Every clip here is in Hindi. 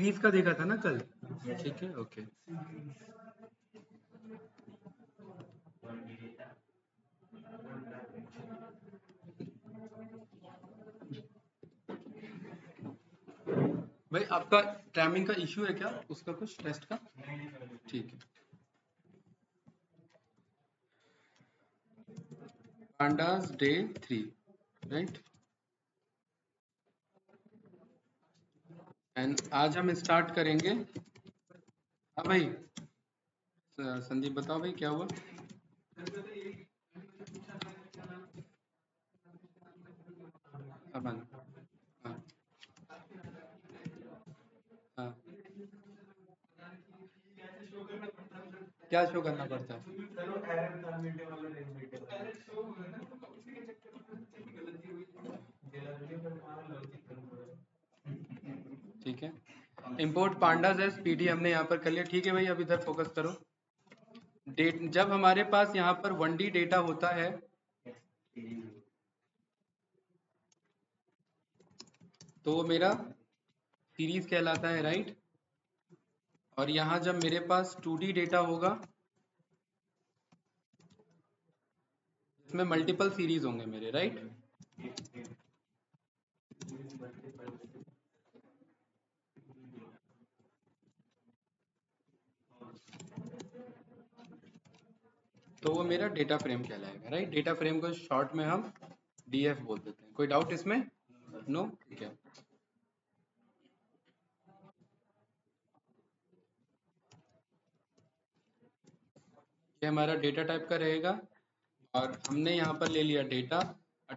सीरीज का देखा था ना कल, ठीक है ओके। भाई आपका टाइमिंग का इश्यू है क्या, उसका कुछ टेस्ट का? ठीक है। पांडास डे 3 राइट, एंड आज हम स्टार्ट करेंगे। हाँ भाई संदीप बताओ भाई क्या हुआ? अमन, हाँ हाँ, क्या शो करना पड़ता है? ठीक है, इंपोर्ट पांडास एज पीडी हमने यहाँ पर कर लिया। ठीक है भाई, अब इधर फोकस करो। डेट, जब हमारे पास यहाँ पर 1D डेटा होता है तो वो मेरा सीरीज कहलाता है, राइट। और यहाँ जब मेरे पास 2D डेटा होगा इसमें मल्टीपल सीरीज होंगे मेरे, राइट। तो वो मेरा डेटा फ्रेम कहलाएगा, राइट। डेटा फ्रेम को शॉर्ट में हम डीएफ बोल देते हैं। कोई डाउट इसमें? नो, ठीक है। ये हमारा डेटा टाइप का रहेगा और हमने यहाँ पर ले लिया डेटा।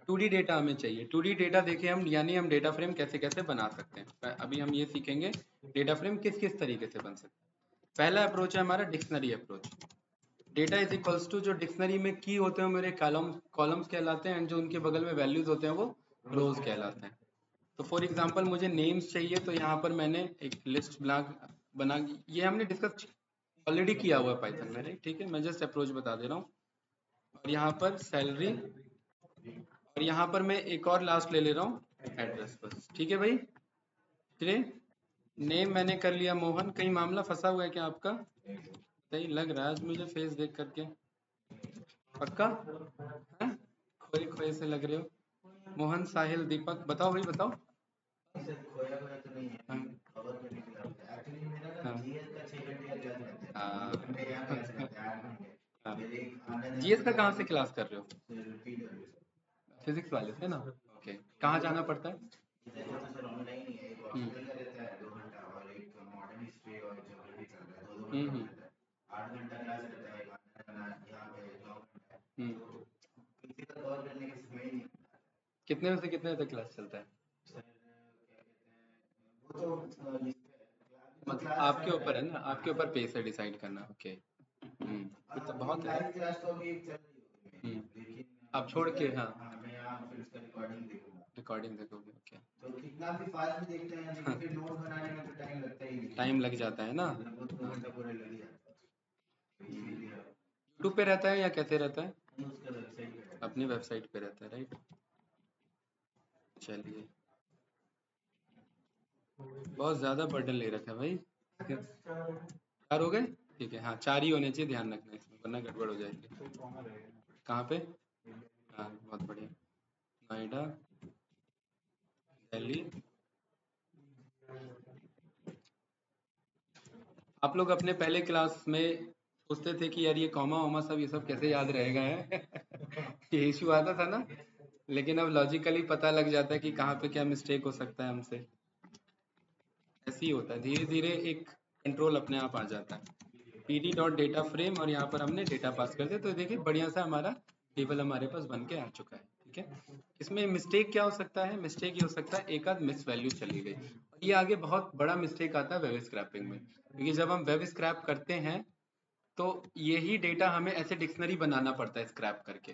2D डेटा हमें चाहिए। 2D डेटा देखे हम, यानी हम डेटा फ्रेम कैसे कैसे बना सकते हैं। अभी हम ये सीखेंगे डेटा फ्रेम किस किस तरीके से बन सकता है। पहला अप्रोच है हमारा dictionary approach. Data is equals to, जो डिक्शनरी में की होते हैं मेरे कॉलम्स कहलाते हैं, एंड जो उनके बगल में वैल्यूज होते हैं वो रोज कहलाते हैं। तो फॉर एग्जांपल मुझे नेम्स चाहिए, तो यहाँ पर मैंने एक लिस्ट बना, ये हमने डिस्कस ऑलरेडी किया हुआ है पाइथन में, राइट। ठीक है, मैं जस्ट अप्रोच बता दे रहा हूँ। और यहाँ पर सैलरी, और यहाँ पर मैं एक और लास्ट ले ले रहा हूँ एड्रेस, बस। ठीक है भाई, चलिए। नेम मैंने कर लिया मोहन। कहीं मामला फंसा हुआ है क्या आपका? सही लग रहा है आज मुझे फेस देख करके। पक्का? हैं? खोए खोए से लग रहे हो। मोहन, साहिल, दीपक, बताओ भाई बताओ। हाँ हाँ हाँ हाँ। जीएस का कहाँ से क्लास कर रहे हो? फिजिक्स वाले से ना, ओके। कहाँ जाना पड़ता है? हम्म हम्म हम्म। कितने बजे से कितने बजे तक क्लास चलता है? मतलब आपके ऊपर है ना, आपके ऊपर पे से डिसाइड करना, ओके। फिर तो बहुत है। आप छोड़ के, हाँ, रिकॉर्डिंग देखोगे, ओके। टाइम लग जाता है ना। यूट्यूब पे रहता है या कैसे रहता है? अपनी वेबसाइट पे रहता है, राइट। चलिए, बहुत ज्यादा बर्डन ले रखा है भाई। 4 हो गए? ठीक है, हाँ 4 ही होने चाहिए, ध्यान रखना इसमें वरना गड़बड़ हो जाएगी। कहाँ पे? हाँ बहुत बढ़िया। नोएडा, दिल्ली। आप लोग अपने पहले क्लास में सोचते थे कि यार ये कॉमा वॉमा सब, ये सब कैसे याद रहेगा है। ये इशू आता था ना, लेकिन अब लॉजिकली पता लग जाता है कि कहाँ पे क्या मिस्टेक हो सकता है हमसे। ऐसे ही होता है, धीरे धीरे एक कंट्रोल अपने आप आ जाता है। pd डॉट डेटा फ्रेम, और यहाँ पर हमने डेटा पास कर दिया, तो देखिए बढ़िया सा हमारा टेबल हमारे पास बन के आ चुका है। ठीक है, इसमें मिस्टेक क्या हो सकता है? मिस्टेक ये हो सकता है एक आध मिस वैल्यू चली गई। और ये आगे बहुत बड़ा मिस्टेक आता है वेब स्क्रैपिंग में, क्योंकि जब हम वेब स्क्रैप करते हैं तो यही डेटा हमें ऐसे डिक्शनरी बनाना पड़ता है स्क्रैप करके।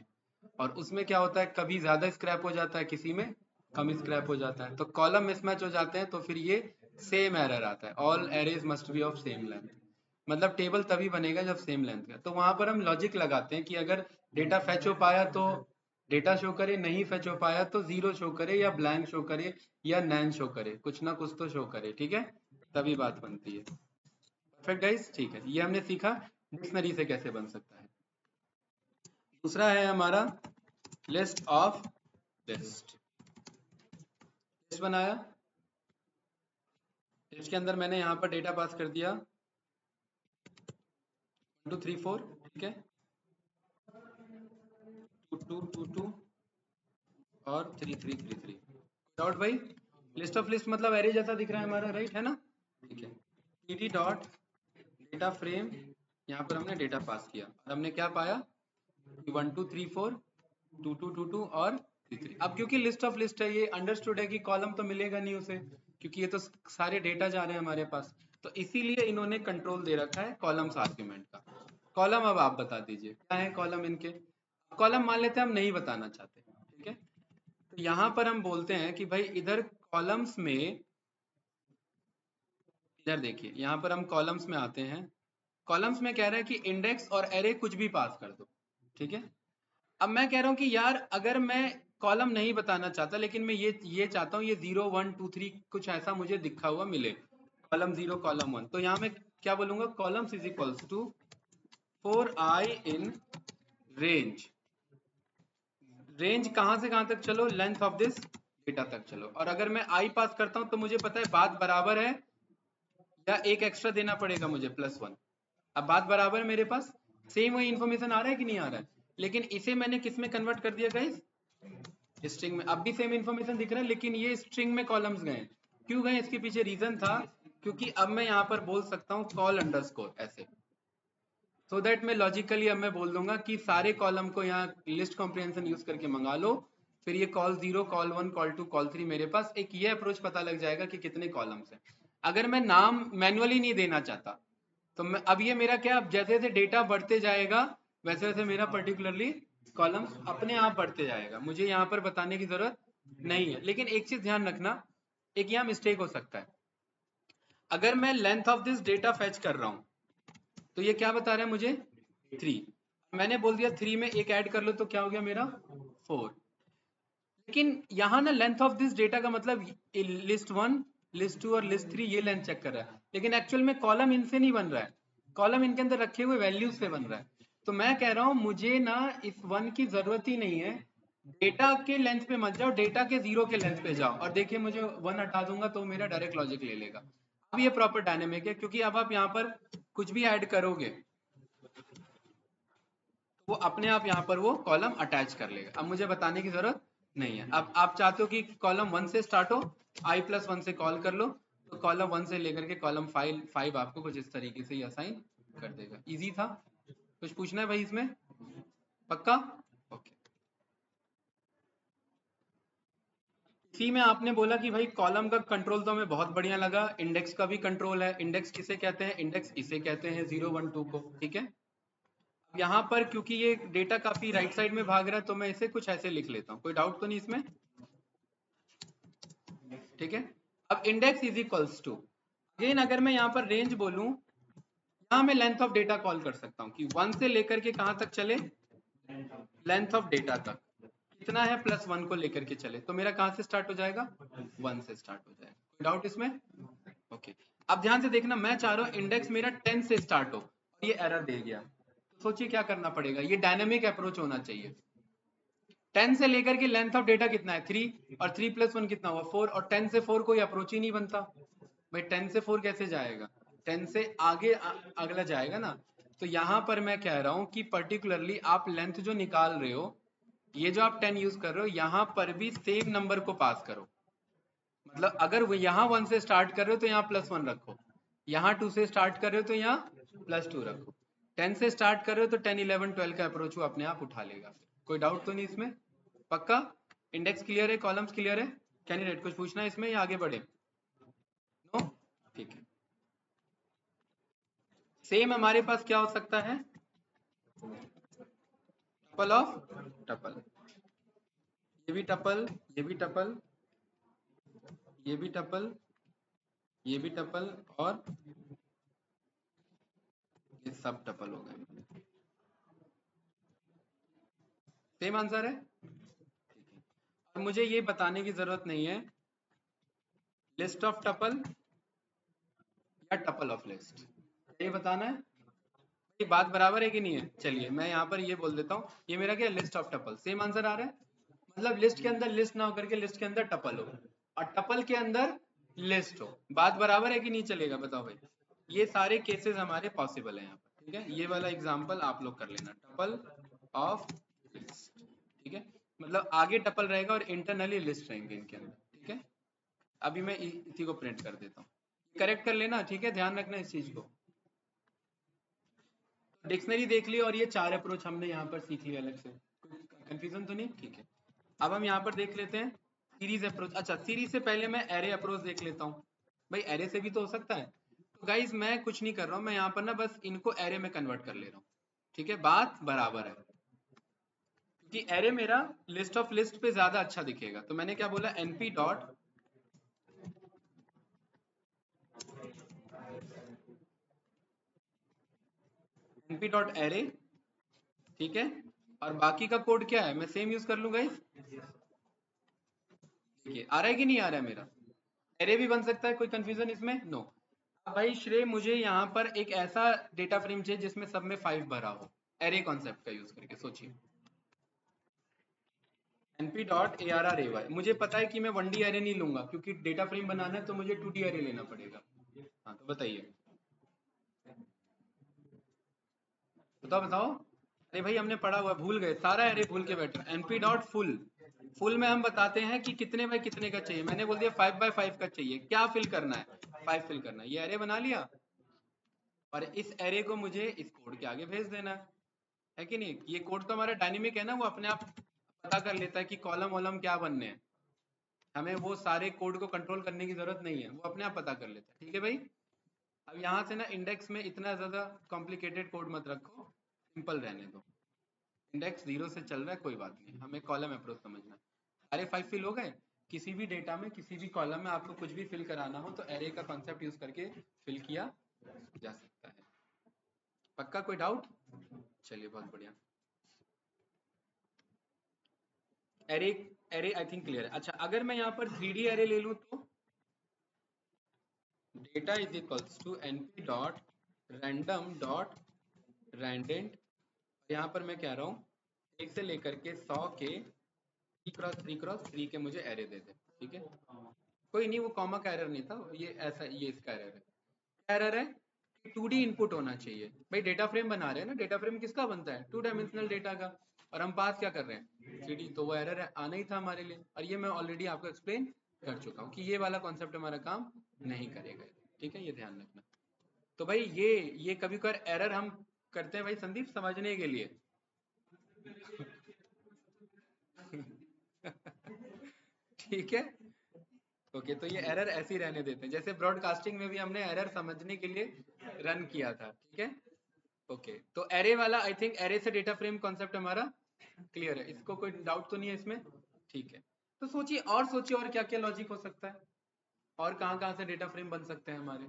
और उसमें क्या होता है, कभी ज्यादा स्क्रैप हो जाता है, किसी में कम स्क्रैप हो जाता है, तो कॉलम मिसमैच हो जाते हैं, तो फिर ये सेम एरर आता है, all arrays must be of same length. मतलब टेबल तभी बनेगा जब सेम लेंथ का। तो वहां पर हम लॉजिक लगाते हैं कि अगर डेटा फैच हो पाया तो डेटा शो करे, नहीं फैच हो पाया तो जीरो शो करे, या ब्लैंक शो करे, या नैन शो करे, कुछ ना कुछ तो शो करे। ठीक है, तभी बात बनती है। परफेक्ट गाइस, ठीक है, ये हमने सीखा डिक्शनरी से कैसे बन सकता है। दूसरा है हमारा लिस्ट ऑफ लिस्ट। लिस्ट बनाया, लिस्ट के अंदर मैंने यहाँ पर डेटा पास कर दिया 1 2 3 4, ठीक है, 2 2 2 2 और 3 3 3 3। डॉट भाई, लिस्ट ऑफ लिस्ट मतलब एरे जैसा दिख रहा है हमारा, राइट है ना, ठीक है। टीडी डॉट डेटा फ्रेम, यहाँ पर हमने डेटा पास किया और हमने क्या पाया, 1 2 3 4 2 2 2 2 और 3 3। अब क्योंकि लिस्ट ऑफ लिस्ट है, ये अंडरस्टूड है कि कॉलम तो मिलेगा नहीं उसे, क्योंकि ये तो सारे डेटा जा रहे हैं हमारे पास, तो इसीलिए इन्होंने कंट्रोल दे रखा है कॉलम्स आर्ग्यूमेंट का। कॉलम अब आप बता दीजिए क्या है कॉलम इनके। कॉलम मान लेते हैं हम नहीं बताना चाहते, ठीक है, तो यहाँ पर हम बोलते हैं कि भाई इधर कॉलम्स में, इधर देखिए यहाँ पर हम कॉलम्स में आते हैं। कॉलम्स में कह रहा है कि इंडेक्स और एरे कुछ भी पास कर दो, ठीक है। अब मैं कह रहा हूँ कि यार अगर मैं कॉलम नहीं बताना चाहता, लेकिन मैं ये चाहता हूँ ये 0 1 2 3 कुछ ऐसा मुझे दिखा हुआ मिले, कॉलम 0 कॉलम 1, तो यहाँ मैं क्या बोलूंगा, columns is equals to 4i in range. Range कहाँ से कहाँ तक, चलो लेंथ ऑफ दिस डेटा तक चलो, और अगर मैं i पास करता हूँ तो मुझे पता है बात बराबर है या एक एक्स्ट्रा देना पड़ेगा मुझे +1। अब बात बराबर है मेरे पास, सेम वही इन्फॉर्मेशन आ रहा है कि नहीं आ रहा है, लेकिन इसे मैंने किस में कन्वर्ट कर दिया गाइस, स्ट्रिंग में। अब भी सेम इन्फॉर्मेशन दिख रहा है, लेकिन ये स्ट्रिंग में कॉलम्स गए। क्यों गए, इसके पीछे रीजन था, क्योंकि अब मैं यहाँ पर बोल सकता हूँ कॉल अंडरस्कोर ऐसे, सो दैट मैं लॉजिकली अब मैं बोल दूंगा कि सारे कॉलम को यहाँ लिस्ट कॉम्प्रिहेंशन यूज करके मंगा लो, फिर ये कॉल 0 कॉल 1 कॉल 2 कॉल 3, मेरे पास एक ये अप्रोच पता लग जाएगा कि कितने कॉलम्स हैं। अगर मैं नाम मैनुअली नहीं देना चाहता, तो मैं अब ये मेरा क्या, अब जैसे जैसे डेटा बढ़ते जाएगा वैसे वैसे मेरा पर्टिकुलरली कॉलम्स अपने आप बढ़ते जाएगा, मुझे यहाँ पर बताने की जरूरत नहीं है। लेकिन एक चीज ध्यान रखना, एक यहाँ मिस्टेक हो सकता है। अगर मैं length of this data fetch कर रहा हूँ, तो ये क्या बता रहा है मुझे 3, मैंने बोल दिया 3 में एक ऐड कर लो तो क्या हो गया मेरा 4। लेकिन यहाँ ना लेंथ ऑफ दिस डेटा का मतलब लिस्ट 1 लिस्ट 2 और लिस्ट 3 ये लेंथ चेक कर रहा है, लेकिन एक्चुअल में कॉलम इनसे नहीं बन रहा है, कॉलम इनके अंदर रखे हुए वैल्यूज से बन रहा है। तो मैं कह रहा हूँ मुझे ना इस 1 की जरूरत ही नहीं है, डेटा के लेंथ पे मत जाओ, डेटा के 0 के लेंथ पे जाओ, और देखिए मुझे 1 हटा दूंगा तो मेरा डायरेक्ट लॉजिक ले लेगा। अब ये प्रॉपर डायनेमिक है, क्योंकि अब आप यहाँ पर कुछ भी ऐड करोगे वो अपने आप यहाँ पर वो कॉलम अटैच कर लेगा, अब मुझे बताने की जरूरत नहीं है। अब आप चाहते हो कि कॉलम 1 से स्टार्ट हो, i+1 से कॉल कर लो, तो कॉलम 1 से लेकर के कॉलम 5 आपको कुछ इस तरीके से असाइन कर देगा। इजी था, कुछ पूछना है भाई इसमें, पक्का, ओके। सी में आपने बोला कि भाई कॉलम का कंट्रोल तो हमें बहुत बढ़िया लगा, इंडेक्स का भी कंट्रोल है। इंडेक्स किसे कहते हैं, इंडेक्स इसे कहते हैं 0 1 2 को, ठीक है। यहाँ पर क्योंकि ये डेटा काफी राइट साइड में भाग रहा है, तो मैं इसे कुछ ऐसे लिख लेता हूँ, कोई डाउट तो नहीं इसमें, ठीक है। अब index is equals to, again अगर मैं यहाँ पर रेंज बोलूं, यहाँ मैं लेंथ ऑफ डेटा कॉल कर सकता हूँ कि 1 से लेकर के कहाँ तक चले, लेंथ ऑफ डेटा तक कितना है +1 को लेकर के चले, तो मेरा कहाँ से स्टार्ट हो जाएगा, 1 से स्टार्ट हो जाएगा। कोई डाउट इसमें, ओके। अब ध्यान से देखना, मैं चाह रहा हूँ इंडेक्स मेरा 10 से स्टार्ट हो और ये एरर दे गया, तो सोचिए क्या करना पड़ेगा, ये डायनेमिक अप्रोच होना चाहिए। 10 से लेकर के लेंथ ऑफ डेटा कितना है 3, और 3+1 कितना हुआ 4, और 10 से 4 कोई अप्रोच ही नहीं बनता भाई, 10 से 4 कैसे जाएगा, 10 से आगे अगला जाएगा ना। तो यहाँ पर मैं कह रहा हूँ कि पर्टिकुलरली आप लेंथ जो निकाल रहे हो, ये जो आप 10 यूज कर रहे हो, यहाँ पर भी सेम नंबर को पास करो। मतलब अगर वो यहाँ 1 से स्टार्ट कर रहे हो तो यहाँ +1 रखो, यहाँ 2 से स्टार्ट कर रहे हो तो यहाँ +2 रखो, 10 से स्टार्ट कर रहे हो तो 10 11 12 का अप्रोच वो अपने आप उठा लेगा। कोई डाउट तो नहीं इसमें, पक्का। इंडेक्स क्लियर है, कॉलम्स क्लियर है, कैंडिडेट कुछ पूछना है इसमें या आगे बढ़े, नो, ठीक है। सेम हमारे पास क्या हो सकता है, टपल ऑफ टपल, ये भी टपल, ये भी टपल, ये भी टपल, ये भी टपल, और ये सब टपल हो गए। सेम आंसर है, ठीक है। और मुझे ये बताने की जरूरत नहीं है लिस्ट ऑफ टपल या टपल ऑफ लिस्ट, ये बताना है। ये बात बराबर है कि नहीं है? चलिए मैं यहाँ पर ये बोल देता हूँ, ये मेरा क्या, list of tuple, same answer आ रहा है। मतलब लिस्ट के अंदर लिस्ट ना होकर के लिस्ट के अंदर टपल हो, और टपल के अंदर लिस्ट हो। बात बराबर है कि नहीं? चलेगा, बताओ भाई। ये सारे केसेस हमारे पॉसिबल है यहाँ पर, ठीक है। ये वाला एग्जांपल आप लोग कर लेना, टपल ऑफ लिस्ट, ठीक है। मतलब आगे टपल रहेगा और इंटरनली लिस्ट रहेंगे इनके अंदर, ठीक है। अभी मैं इसी को प्रिंट कर देता हूँ, करेक्ट कर लेना, ठीक है, ध्यान रखना इस चीज को। डिक्शनरी देख ली और ये चार अप्रोच हमने यहाँ पर सीख लिया अलग से, कंफ्यूजन तो नहीं? ठीक है। अब हम यहाँ पर देख लेते हैं सीरीज अप्रोच। अच्छा, सीरीज से पहले मैं एरे अप्रोच देख लेता हूँ। भाई एरे से भी तो हो सकता है। तो गाइज मैं कुछ नहीं कर रहा हूँ, मैं यहाँ पर ना बस इनको एरे में कन्वर्ट कर ले रहा हूँ, ठीक है। बात बराबर है, क्योंकि एरे मेरा लिस्ट ऑफ लिस्ट पे ज्यादा अच्छा दिखेगा। तो मैंने क्या बोला, NP dot NP dot array, ठीक है। और बाकी का कोड क्या है, मैं सेम यूज कर लूंगा। देखिए आ रहा है कि नहीं आ रहा है मेरा? एरे भी बन सकता है, कोई कंफ्यूजन इसमें? नो। अब भाई श्रेय, मुझे यहाँ पर एक ऐसा डेटा फ्रेम चाहिए जिसमें सब में 5 भरा हो, एरे कॉन्सेप्ट का यूज करके सोचिए। np dot A R R A Y, मुझे पता है कि मैं 1D एरे नहीं लूंगा, क्योंकि डेटा फ्रेम बनाना है तो मुझे 2D एरे लेना पड़ेगा। हाँ तो बताइए, बताओ बताओ। अरे भाई हमने पढ़ा हुआ, भूल गए, सारा एरे भूल के बैठे। np डॉट फुल, फुल में हम बताते हैं कि कितने बाय कितने का चाहिए। मैंने बोल दिया 5 बाय 5 का चाहिए, क्या फिल करना है? 5 फिल करना है, ये एरे बना लिया। और इस एरे को मुझे इस कोड के आगे भेज देना है कि नहीं? ये कोड तो हमारा डायनेमिक है ना, वो अपने आप पता कर लेता है कि कॉलम वॉलम क्या बनने हैं। हमें वो सारे कोड को कंट्रोल करने की जरूरत नहीं है, वो अपने आप पता कर लेता है, ठीक है भाई। अब यहाँ से ना इंडेक्स में इतना ज्यादा कॉम्प्लिकेटेड कोड मत रखो, सिंपल रहने दो। इंडेक्स 0 से चल रहा है, कोई बात नहीं, हमें कॉलम अप्रोच समझना है। सारे 5 फिल हो गए। किसी भी डेटा में किसी भी कॉलम में आपको कुछ भी फिल कराना हो तो एरे का कॉन्सेप्ट यूज करके फिल किया जा सकता है। पक्का? कोई डाउट? चलिए बहुत बढ़िया। Array, array I think clear है। अच्छा, अगर मैं यहाँ पर 3D एरे ले लूँ तो data is equals to np dot random dot randint. यहाँ पर मैं कह रहा हूँ एक से लेकर के 100 के 3x3x3 के मुझे एरे दे दे, ठीक है। कोई नहीं, वो कॉमा का एरर नहीं था, ये ऐसा, ये इसका एरर है। क्या एरर है? कि 2D इनपुट होना चाहिए। भाई डेटा फ्रेम बना रहे हैं ना, डेटा फ्रेम किसका बनता है? 2 डायमेंशनल डेटा का। और हम पास क्या कर रहे हैं? 3D। तो वो एरर आना ही था हमारे लिए, और ये मैं ऑलरेडी आपको एक्सप्लेन कर चुका हूँ कि ये वाला कॉन्सेप्ट हमारा काम नहीं करेगा, ठीक है, ये ध्यान रखना। तो भाई ये कभी कभार एरर हम करते हैं भाई संदीप, समझने के लिए। ठीक है। ओके, तो ये एरर ऐसे ही रहने देते हैं, जैसे ब्रॉडकास्टिंग में भी हमने एरर समझने के लिए रन किया था, ठीक है। ओके, तो एरे वाला आई थिंक, एरे से डेटा फ्रेम कॉन्सेप्ट हमारा क्लियर है, इसको कोई डाउट तो नहीं है इसमें? ठीक है। तो सोचिए, और सोचिए और क्या क्या लॉजिक हो सकता है, और कहाँ कहाँ से डेटा फ्रेम बन सकते हैं हमारे।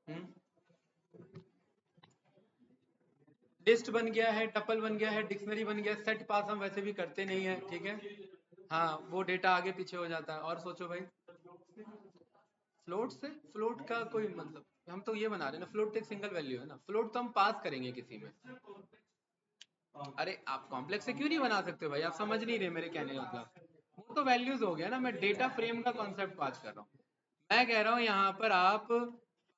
हम्म, लिस्ट बन गया है, टपल बन गया है, डिक्शनरी बन गया, सेट पास हम वैसे भी करते नहीं है, ठीक है। हाँ, वो डेटा आगे पीछे हो जाता है। और सोचो भाई, फ्लोट से, फ्लोट का कोई मतलब, हम तो ये बना रहे हैं ना, फ्लोट तो एक सिंगल वैल्यू है ना, फ्लोट तो हम पास करेंगे किसी में। अरे आप कॉम्प्लेक्स से क्यों नहीं बना सकते भाई, आप समझ नहीं रहे मेरे कहने का मतलब। वो तो वैल्यूज हो गया ना, मैं डेटा फ्रेम का कॉन्सेप्ट पास कर रहा हूँ। मैं कह रहा हूँ यहाँ पर आप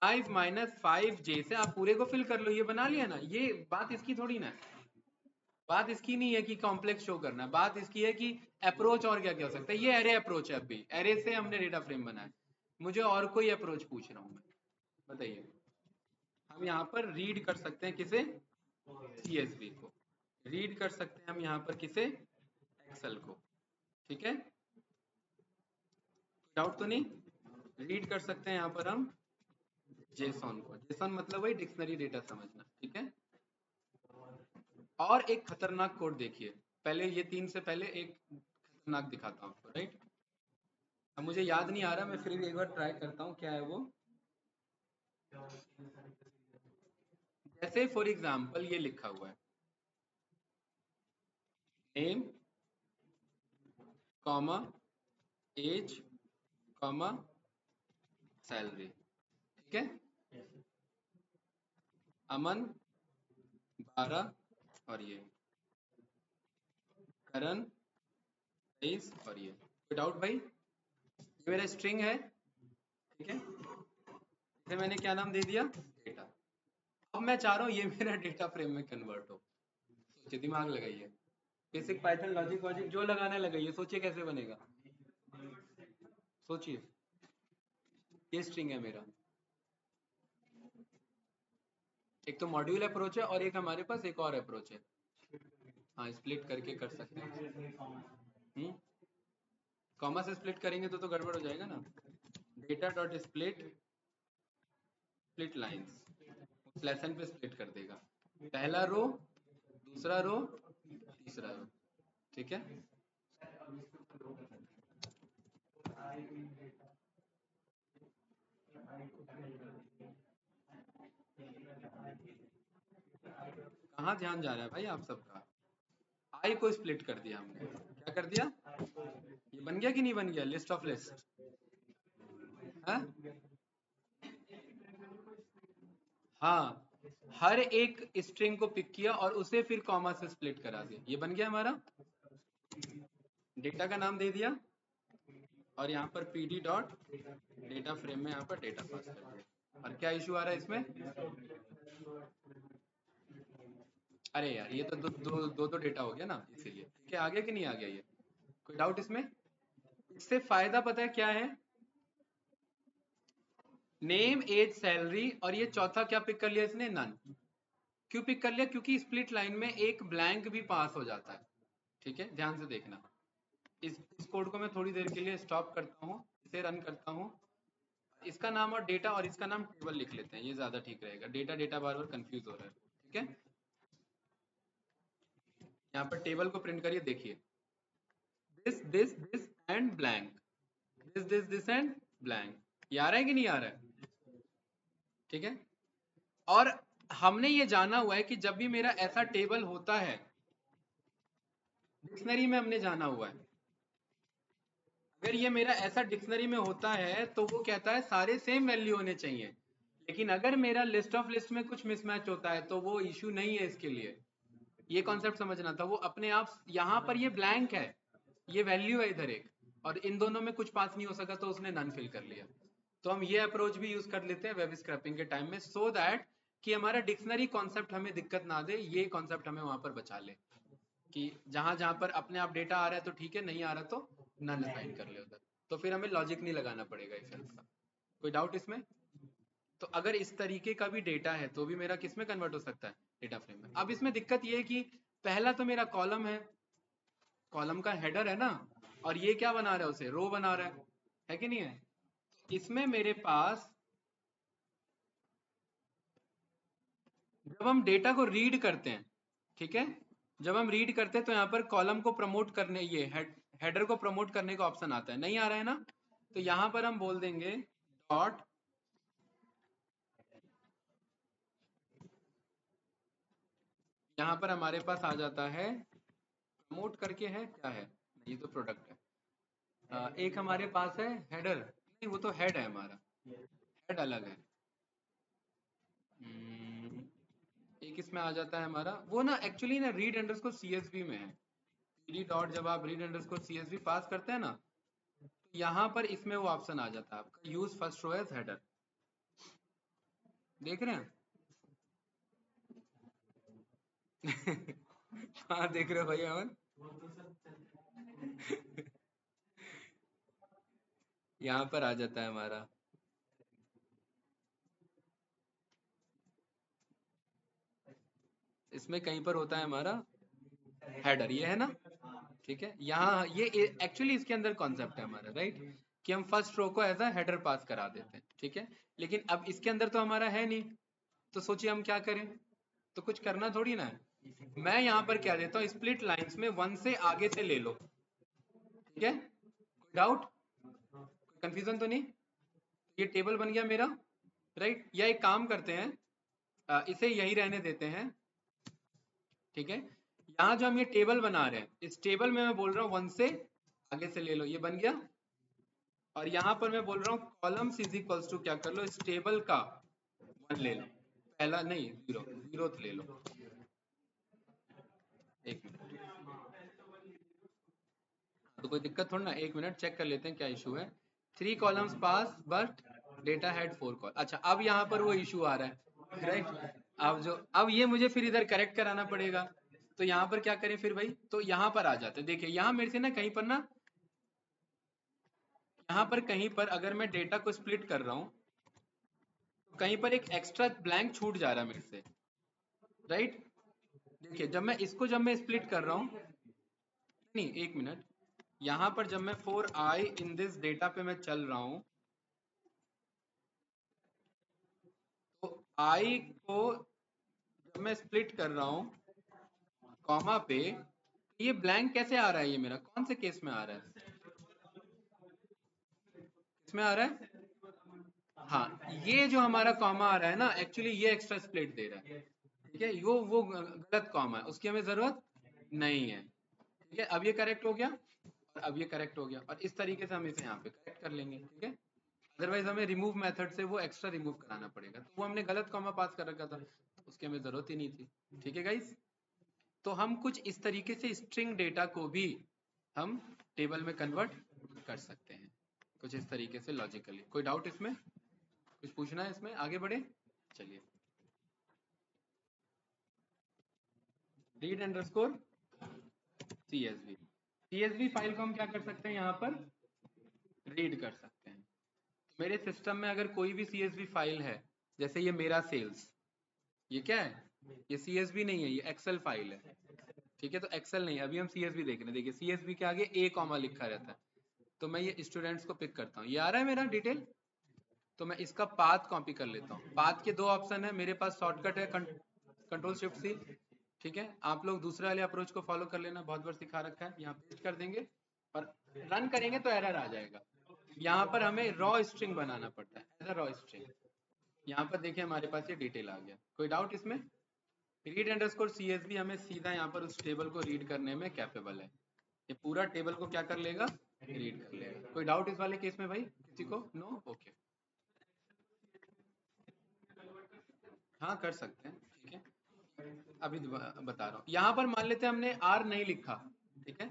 5 - 5 j से आप पूरे को फिल कर लो, ये बना लिया ना। ये बात इसकी थोड़ी ना है, बात इसकी नहीं है कि कॉम्प्लेक्स शो करना है, बात इसकी है कि अप्रोच और क्या क्या हो सकता है। ये एरे अप्रोच है, अभी एरे से हमने डेटा फ्रेम बनाया, मुझे और कोई अप्रोच पूछ रहा हूँ मैं, बताइए। हम यहाँ पर रीड कर सकते हैं किसे? CSV को। रीड कर सकते हैं हम यहाँ पर किसे? एक्सेल को, ठीक है। डाउट तो नहीं? रीड कर सकते हैं यहाँ पर हम जेसॉन को। जेसॉन मतलब वही डिक्शनरी डेटा समझना, ठीक है। और एक खतरनाक कोड देखिए, पहले ये 3 से पहले एक खतरनाक दिखाता हूँ आपको, राइट। अब मुझे याद नहीं आ रहा, मैं फिर भी एक बार ट्राई करता हूँ क्या है वो। जैसे फॉर एग्जाम्पल ये लिखा हुआ है, name comma age comma salary, ठीक है, अमन 12 और ये करण 23 और ये। कोई डाउट भाई? ये मेरा स्ट्रिंग है, ठीक है, इसे मैंने क्या नाम दे दिया, डेटा। अब मैं चाह रहा हूँ ये मेरा डेटा फ्रेम में कन्वर्ट हो। सोचिए, दिमाग लगाइए, बेसिक पाइथन लॉजिक वॉजिक जो लगाना लगाइए, सोचिए कैसे बनेगा, सोचिए। ये स्ट्रिंग है मेरा, एक तो मॉड्यूल अप्रोच है और एक हमारे पास एक और अप्रोच है। हाँ, स्प्लिट करके कर सकते हैं। कॉमा से स्प्लिट करेंगे तो गड़बड़ हो जाएगा ना। Data dot split, split lines, उस लेसन पे स्प्लिट कर देगा, पहला रो, दूसरा रो, तीसरा रो, ठीक है। कहाँ ध्यान जा रहा है भाई आप सबका? आई को स्प्लिट कर दिया हमने, क्या कर दिया, ये बन गया कि नहीं बन गया, लिस्ट ऑफ लिस्ट। हाँ, हर एक स्ट्रिंग को पिक किया और उसे फिर कॉमा से स्प्लिट करा दिया, ये बन गया हमारा। डेटा का नाम दे दिया और यहाँ पर pd डॉट डेटा फ्रेम में यहाँ पर डेटा पास कर दिया। और क्या इशू आ रहा है इसमें? अरे यार, ये तो दो डेटा हो गया ना, इसीलिए। क्या आ गया कि नहीं आ गया ये? कोई डाउट इसमें? इससे फायदा पता है क्या है? नेम, एज, सैलरी, और ये चौथा क्या पिक कर लिया इसने, नन। क्यों पिक कर लिया? क्योंकि स्प्लिट लाइन में एक ब्लैंक भी पास हो जाता है, ठीक है, ध्यान से देखना। इस कोड को मैं थोड़ी देर के लिए स्टॉप करता हूँ, इसे रन करता हूँ। इसका नाम और डेटा और इसका नाम टेबल लिख लेते हैं, ये ज्यादा ठीक रहेगा, डेटा डेटा बार बार कंफ्यूज हो रहा है, ठीक है। यहाँ पर टेबल को प्रिंट करिए, देखिए, this and blank, this and blank. ये आ रहा है कि नहीं आ रहा है? ठीक है। और हमने ये जाना हुआ है कि जब भी मेरा ऐसा टेबल होता है, डिक्शनरी में हमने जाना हुआ है, अगर ये मेरा ऐसा डिक्शनरी में होता है तो वो कहता है सारे सेम वैल्यू होने चाहिए। लेकिन अगर मेरा लिस्ट ऑफ लिस्ट में कुछ मिसमैच होता है तो वो इशू नहीं है इसके लिए। ये कॉन्सेप्ट समझना था, वो अपने आप यहाँ पर ये ब्लैंक है, ये वैल्यू है इधर एक, और इन दोनों में कुछ पास नहीं हो सका तो उसने नन फिल कर लिया। तो हम ये अप्रोच भी यूज कर लेते हैं वेब स्क्रैपिंग के टाइम में, सो दैट कि हमारा डिक्शनरी कॉन्सेप्ट हमें दिक्कत ना दे, ये कॉन्सेप्ट हमें वहां पर बचा ले, कि जहां जहां पर अपने आप डेटा आ रहा है तो ठीक है, नहीं आ रहा तो नन असाइन कर ले उधर, तो फिर हमें लॉजिक नहीं लगाना पड़ेगा इस हेल्प का। कोई डाउट इसमें? तो अगर इस तरीके का भी डेटा है तो भी मेरा किस में कन्वर्ट हो सकता है, डेटा फ्रेम में। अब इसमें दिक्कत ये है कि पहला तो मेरा कॉलम है, कॉलम का हेडर है ना, और ये क्या बना रहा है, उसे रो बना रहा है कि नहीं है? इसमें मेरे पास जब हम डेटा को रीड करते हैं, ठीक है, जब हम रीड करते हैं तो यहाँ पर कॉलम को प्रमोट करने, ये हेडर को प्रमोट करने का ऑप्शन आता है, नहीं आ रहा है ना? तो यहाँ पर हम बोल देंगे डॉट, यहाँ पर हमारे पास आ जाता है प्रमोट करके, है क्या है, ये तो प्रोडक्ट है। एक हमारे पास है हेडर, नहीं वो तो हेड है हमारा, हेड अलग है। एक इसमें आ जाता है हमारा वो ना, एक्चुअली ना रीड अंडरस्कोर सीएसवी में है, पीडी डॉट, जब आप रीड अंडरस्कोर सीएसवी पास करते हैं ना, तो यहाँ पर इसमें वो ऑप्शन आ जाता है आपका, use first row as header. देख रहे हैं? हाँ देख रहे हो भाई अमन? यहाँ पर आ जाता है हमारा, इसमें कहीं पर होता है हमारा हेडर, ये है ना, ठीक है। यहाँ ये एक्चुअली इसके अंदर कॉन्सेप्ट है हमारा, राइट, कि हम फर्स्ट रो को एज अ हेडर पास करा देते हैं, ठीक है। लेकिन अब इसके अंदर तो हमारा है नहीं, तो सोचिए हम क्या करें, तो कुछ करना थोड़ी ना है। मैं यहाँ पर क्या देता हूँ, स्प्लिट लाइंस में 1 से आगे से ले लो, ठीक है। कोई डाउट, कोई कंफ्यूजन तो नहीं? ये टेबल बन गया मेरा, राइट। या एक काम करते हैं, इसे यही रहने देते हैं, ठीक है। यहाँ जो हम ये टेबल बना रहे हैं, इस टेबल में मैं बोल रहा हूँ 1 से आगे से ले लो, ये बन गया। और यहाँ पर मैं बोल रहा हूँ कॉलम्स इज इक्वल्स टू क्या कर लो, इस टेबल का 1 ले लो, पहला नहीं 0, 0th ले लो। एक मिनट, तो कोई दिक्कत थोड़ा ना, एक मिनट चेक कर लेते हैं क्या इशू है। 3 columns pass but data had 4 call. अच्छा अब यहाँ पर वो इशू आ रहा है, राइट। अब ये मुझे फिर इधर करेक्ट कराना पड़ेगा। तो यहाँ पर क्या करें फिर भाई, तो यहाँ पर आ जाते हैं। देखिए यहाँ मेरे से ना कहीं पर ना, यहाँ पर कहीं पर अगर मैं डेटा को स्प्लिट कर रहा हूँ तो कहीं पर एक एक्स्ट्रा ब्लैंक छूट जा रहा है मेरे से, राइट। देखिए जब मैं स्प्लिट कर रहा हूँ, नहीं एक मिनट, यहाँ पर जब मैं for I in this data पे मैं चल रहा हूँ, तो आई को जब मैं स्प्लिट कर रहा हूँ कॉमा पे, ये ब्लैंक कैसे आ रहा है, ये मेरा कौन से केस में आ रहा है, किसमें आ रहा है, हाँ ये जो हमारा कॉमा आ रहा है ना, एक्चुअली ये एक्स्ट्रा स्प्लिट दे रहा है, ठीक है। वो गलत कॉमा है, उसकी हमें जरूरत नहीं है, ठीक है। अब ये करेक्ट हो गया और अब ये करेक्ट हो गया, और इस तरीके से हम इसे यहाँ पे करेक्ट कर लेंगे, ठीक है। अदरवाइज हमें रिमूव मेथड से वो एक्स्ट्रा रिमूव कराना पड़ेगा, तो वो हमने गलत कॉमा पास कर रखा था, तो उसकी हमें जरूरत ही नहीं थी, ठीक है गाइस। तो हम कुछ इस तरीके से स्ट्रिंग डेटा को भी हम टेबल में कन्वर्ट कर सकते हैं, कुछ इस तरीके से लॉजिकली। कोई डाउट इसमें, कुछ पूछना है इसमें, आगे बढ़े, चलिए। Read underscore CSV, CSV file को हम क्या कर सकते हैं, यहाँ पर रीड कर सकते हैं। मेरे सिस्टम में अगर कोई भी CSV फाइल है, जैसे ये मेरा सेल्स, ये क्या है, ये CSV नहीं है, ये एक्सेल फाइल है, ठीक है। तो एक्सेल नहीं, अभी हम CSV देख रहे हैं। देखिए CSV के आगे A कॉमा लिखा रहता है, तो मैं ये स्टूडेंट्स को पिक करता हूँ, ये आ रहा है मेरा डिटेल, तो मैं इसका पाथ कॉपी कर लेता हूँ। पाथ के दो ऑप्शन है मेरे पास, शॉर्टकट है Ctrl+Shift+C, ठीक है। आप लोग दूसरे वाले अप्रोच को फॉलो कर लेना, बहुत बार सिखा रखा है। यहाँ पेस्ट कर देंगे और रन करेंगे तो एरर आ जाएगा। यहाँ पर हमें रॉ स्ट्रिंग बनाना पड़ता है, एज अ रॉ स्ट्रिंग। यहाँ पर देखिए हमारे पास ये डिटेल आ गया। कोई डाउट इसमें, रीड अंडरस्कोर CSV हमें सीधा यहाँ पर उस टेबल को रीड करने में कैपेबल है, ये पूरा टेबल को क्या कर लेगा, रीड कर लेगा। कोई डाउट इस वाले केस में भाई, किसी को, नो, ओके। हाँ कर सकते हैं, ठीक है। अभी बता रहा हूँ, यहाँ पर मान लेते हैं हमने R नहीं लिखा, ठीक है।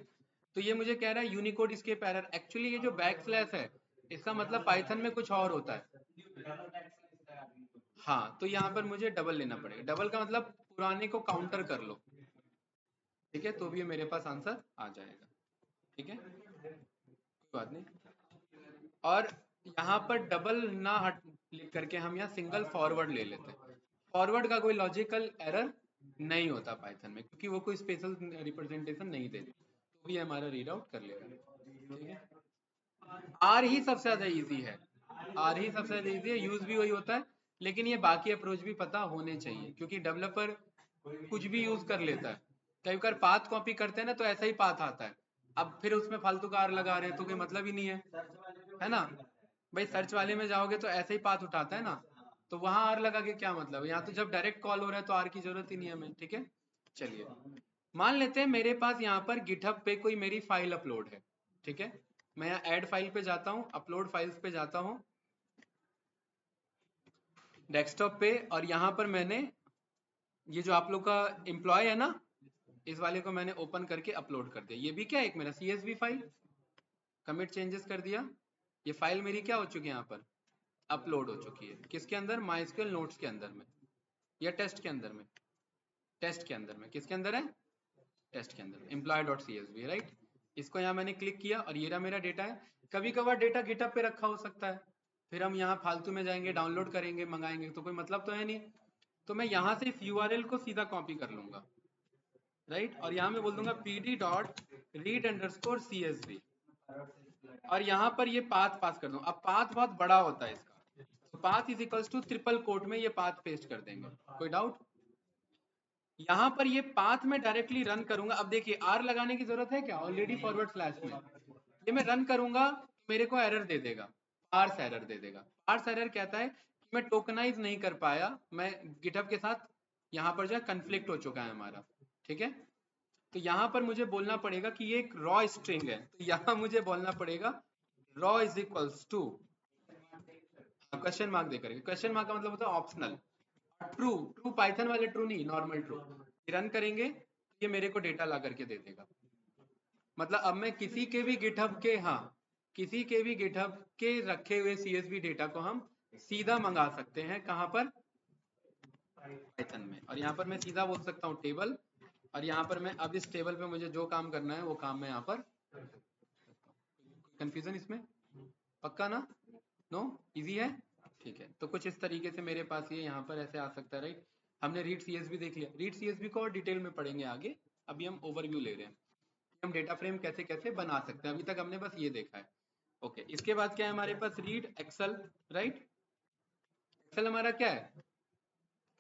तो ये मुझे कह रहा है यूनिकोड स्केप एरर। एक्चुअली ये जो बैक स्लैश है, इसका मतलब पाइथन में कुछ और होता है। हाँ तो यहाँ पर मुझे डबल लेना पड़ेगा, डबल का मतलब पुराने को काउंटर कर लो, ठीक है, तो भी ये मेरे पास आंसर आ जाएगा, ठीक है, कोई बात नहीं। और यहाँ पर डबल ना हट लिख करके हम यहाँ सिंगल फॉरवर्ड ले लेते हैं। फॉरवर्ड का कोई लॉजिकल एरर नहीं होता पाइथन में, क्योंकि वो कोई स्पेशल रिप्रेजेंटेशन नहीं देती, तो भी हमारा रीड आउट कर लेगा, ठीक है। आर ही सबसे ज्यादा इजी है, आर ही सबसे ज्यादा इजी है, यूज भी वही होता है। लेकिन ये बाकी अप्रोच भी पता होने चाहिए, क्योंकि डेवलपर कुछ भी यूज कर लेता है। कई बार पाथ कॉपी करते हैं ना, तो ऐसा ही पाथ आता है, अब फिर उसमें फालतू का आर लगा रहे हैं तो कोई मतलब ही नहीं है ना। भाई सर्च वाले में जाओगे तो ऐसे ही पाथ उठाता है ना, तो वहां आर लगा के क्या मतलब, यहाँ तो जब डायरेक्ट कॉल हो रहा है तो आर की जरूरत ही नहीं है हमें, ठीक है। चलिए मान लेते हैं मेरे पास यहाँ पर गिटहब पे कोई मेरी फाइल अपलोड है, ठीक है। मैं यहाँ ऐड फाइल पे जाता हूँ, अपलोड फाइल्स पे जाता हूँ डेस्कटॉप पे, और यहाँ पर मैंने ये जो आप लोग का एम्प्लॉय है ना, इस वाले को मैंने ओपन करके अपलोड कर दिया। ये भी क्या है, एक मेरा CSV फाइल, कमिट चेंजेस कर दिया, ये फाइल मेरी क्या हो चुकी है, यहाँ पर अपलोड हो चुकी है। किसके अंदर, माइस्क्यूएल नोट्स के अंदर में, या टेस्ट के अंदर में, टेस्ट के अंदर में, किसके अंदर है, टेस्ट के अंदर, employee.csv, राइट। इसको यहाँ मैंने क्लिक किया और ये रहा मेरा डेटा है। कभी कभार डेटा गिटहब पे रखा हो सकता है, फिर हम यहाँ फालतू में जाएंगे, डाउनलोड करेंगे, मंगाएंगे, तो कोई मतलब तो है नहीं। तो मैं यहाँ से इस URL को सीधा कॉपी कर लूंगा, राइट, और यहाँ मैं बोल दूंगा pd.read_csv, और यहाँ पर ये पाथ पास कर दूं। अब पाथ बहुत बड़ा होता है इसका, तो path is equals to triple quote में ये पाथ पेस्ट कर देंगे। कोई डाउट, यहाँ पर ये पाथ में डायरेक्टली रन करूंगा। अब देखिए आर लगाने की जरूरत है क्या, ऑलरेडी फॉरवर्ड स्लैश में ये मैं रन करूंगा तो मेरे को एरर दे देगा, पार्स एरर दे देगा। पार्स एरर कहता है कि मैं टोकनाइज नहीं कर पाया, मैं गिटहब के साथ यहाँ पर जो है कन्फ्लिक्ट हो चुका है हमारा, ठीक है। तो यहाँ पर मुझे बोलना पड़ेगा कि ये एक रॉ स्ट्रिंग है, तो यहाँ मुझे बोलना पड़ेगा raw is equals to question mark देकर, क्वेश्चन मार्क का मतलब होता है ऑप्शनल, ट्रू, ट्रू पाइथन वाले ट्रू नहीं, नॉर्मल ट्रू। रन करेंगे ये मेरे को डेटा ला करके दे देगा। मतलब अब मैं किसी के भी गिटहब के, हाँ, किसी के भी गिटहब के रखे हुए सीएसवी डेटा को हम सीधा मंगा सकते हैं, कहाँ पर, पाइथन में। और यहाँ पर मैं सीधा बोल सकता हूँ टेबल, और यहाँ पर मैं अब इस टेबल पे मुझे जो काम करना है वो काम मैं यहाँ पर, कंफ्यूजन इसमें पक्का ना, नो, इजी है, ठीक है। तो कुछ इस तरीके से मेरे पास ये यहाँ पर ऐसे आ सकता है, राइट। हमने रीड सीएसवी देख लिया, रीड सीएसवी को और डिटेल में पढ़ेंगे आगे, अभी हम ओवरव्यू ले रहे हैं हम डेटा फ्रेम कैसे कैसे बना सकते हैं, अभी तक हमने बस ये देखा है। ओके, इसके बाद क्या है हमारे पास, रीड एक्सेल, राइट। एक्सेल हमारा क्या है,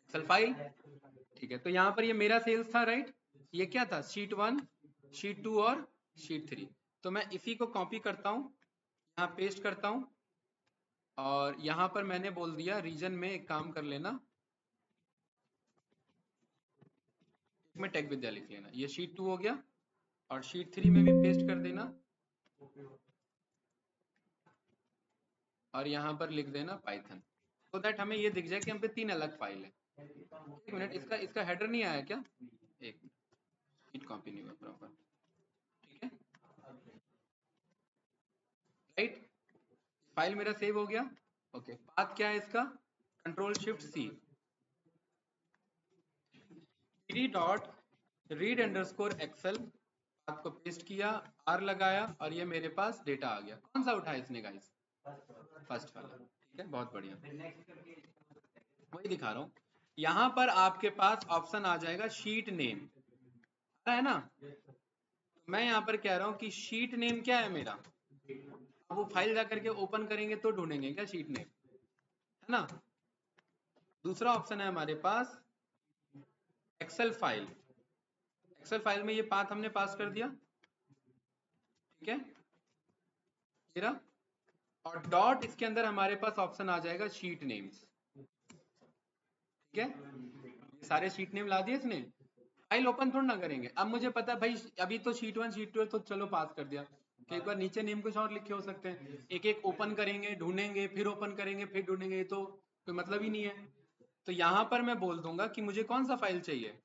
एक्सेल फाइल, ठीक है। तो यहाँ पर ये मेरा सेल्स था, राइट। ये क्या था, शीट 1, शीट 2 और शीट 3। तो मैं इसी को कॉपी करता हूँ, यहाँ पेस्ट करता हूँ, और यहाँ पर मैंने बोल दिया रीजन में एक काम कर लेना, इसमें टेक विद्या लिख लेना, ये शीट 2 हो गया, और शीट 3 में भी पेस्ट कर देना, और यहाँ पर लिख देना पाइथन, तो दैट हमें ये दिख जाए कि हम पे 3 अलग फाइल है। एक मिनट, इसका इसका हेडर नहीं आया क्या, एक मिनट, शीट कॉपी नहीं हुआ प्रॉपर, ठीक है, राइट। फाइल मेरा सेव हो गया। ओके, पाथ क्या है इसका, control shift C, dot read underscore excel, path को पेस्ट किया, आर लगाया, और ये मेरे पास डेटा आ गया। कौन सा उठाया इसने गाइस, फर्स्ट वाला, ठीक है, बहुत बढ़िया, वही दिखा रहा हूँ। यहाँ पर आपके पास ऑप्शन आ जाएगा शीट नेम, है ना। मैं यहाँ पर कह रहा हूँ कि शीट नेम क्या है मेरा, अब वो फाइल जा करके ओपन करेंगे तो ढूंढेंगे क्या शीट नेम, है ना। दूसरा ऑप्शन है हमारे पास एक्सेल फाइल, एक्सेल फाइल में ये पाथ हमने पास कर दिया, ठीक है, ये रहा। और डॉट इसके अंदर हमारे पास ऑप्शन आ जाएगा शीट नेम्स, ठीक है, ये सारे शीट नेम ला दिए इसने। फाइल ओपन थोड़ा ना करेंगे, अब मुझे पता है भाई अभी तो शीट 1 शीट 2 है तो चलो पास कर दिया, कि एक बार नीचे नेम कुछ और लिखे हो सकते हैं, एक एक ओपन करेंगे, ढूंढेंगे, फिर ओपन करेंगे, फिर ढूंढेंगे, ये तो कोई मतलब ही नहीं है। तो यहाँ पर मैं बोल दूंगा कि मुझे कौन सा फाइल चाहिए,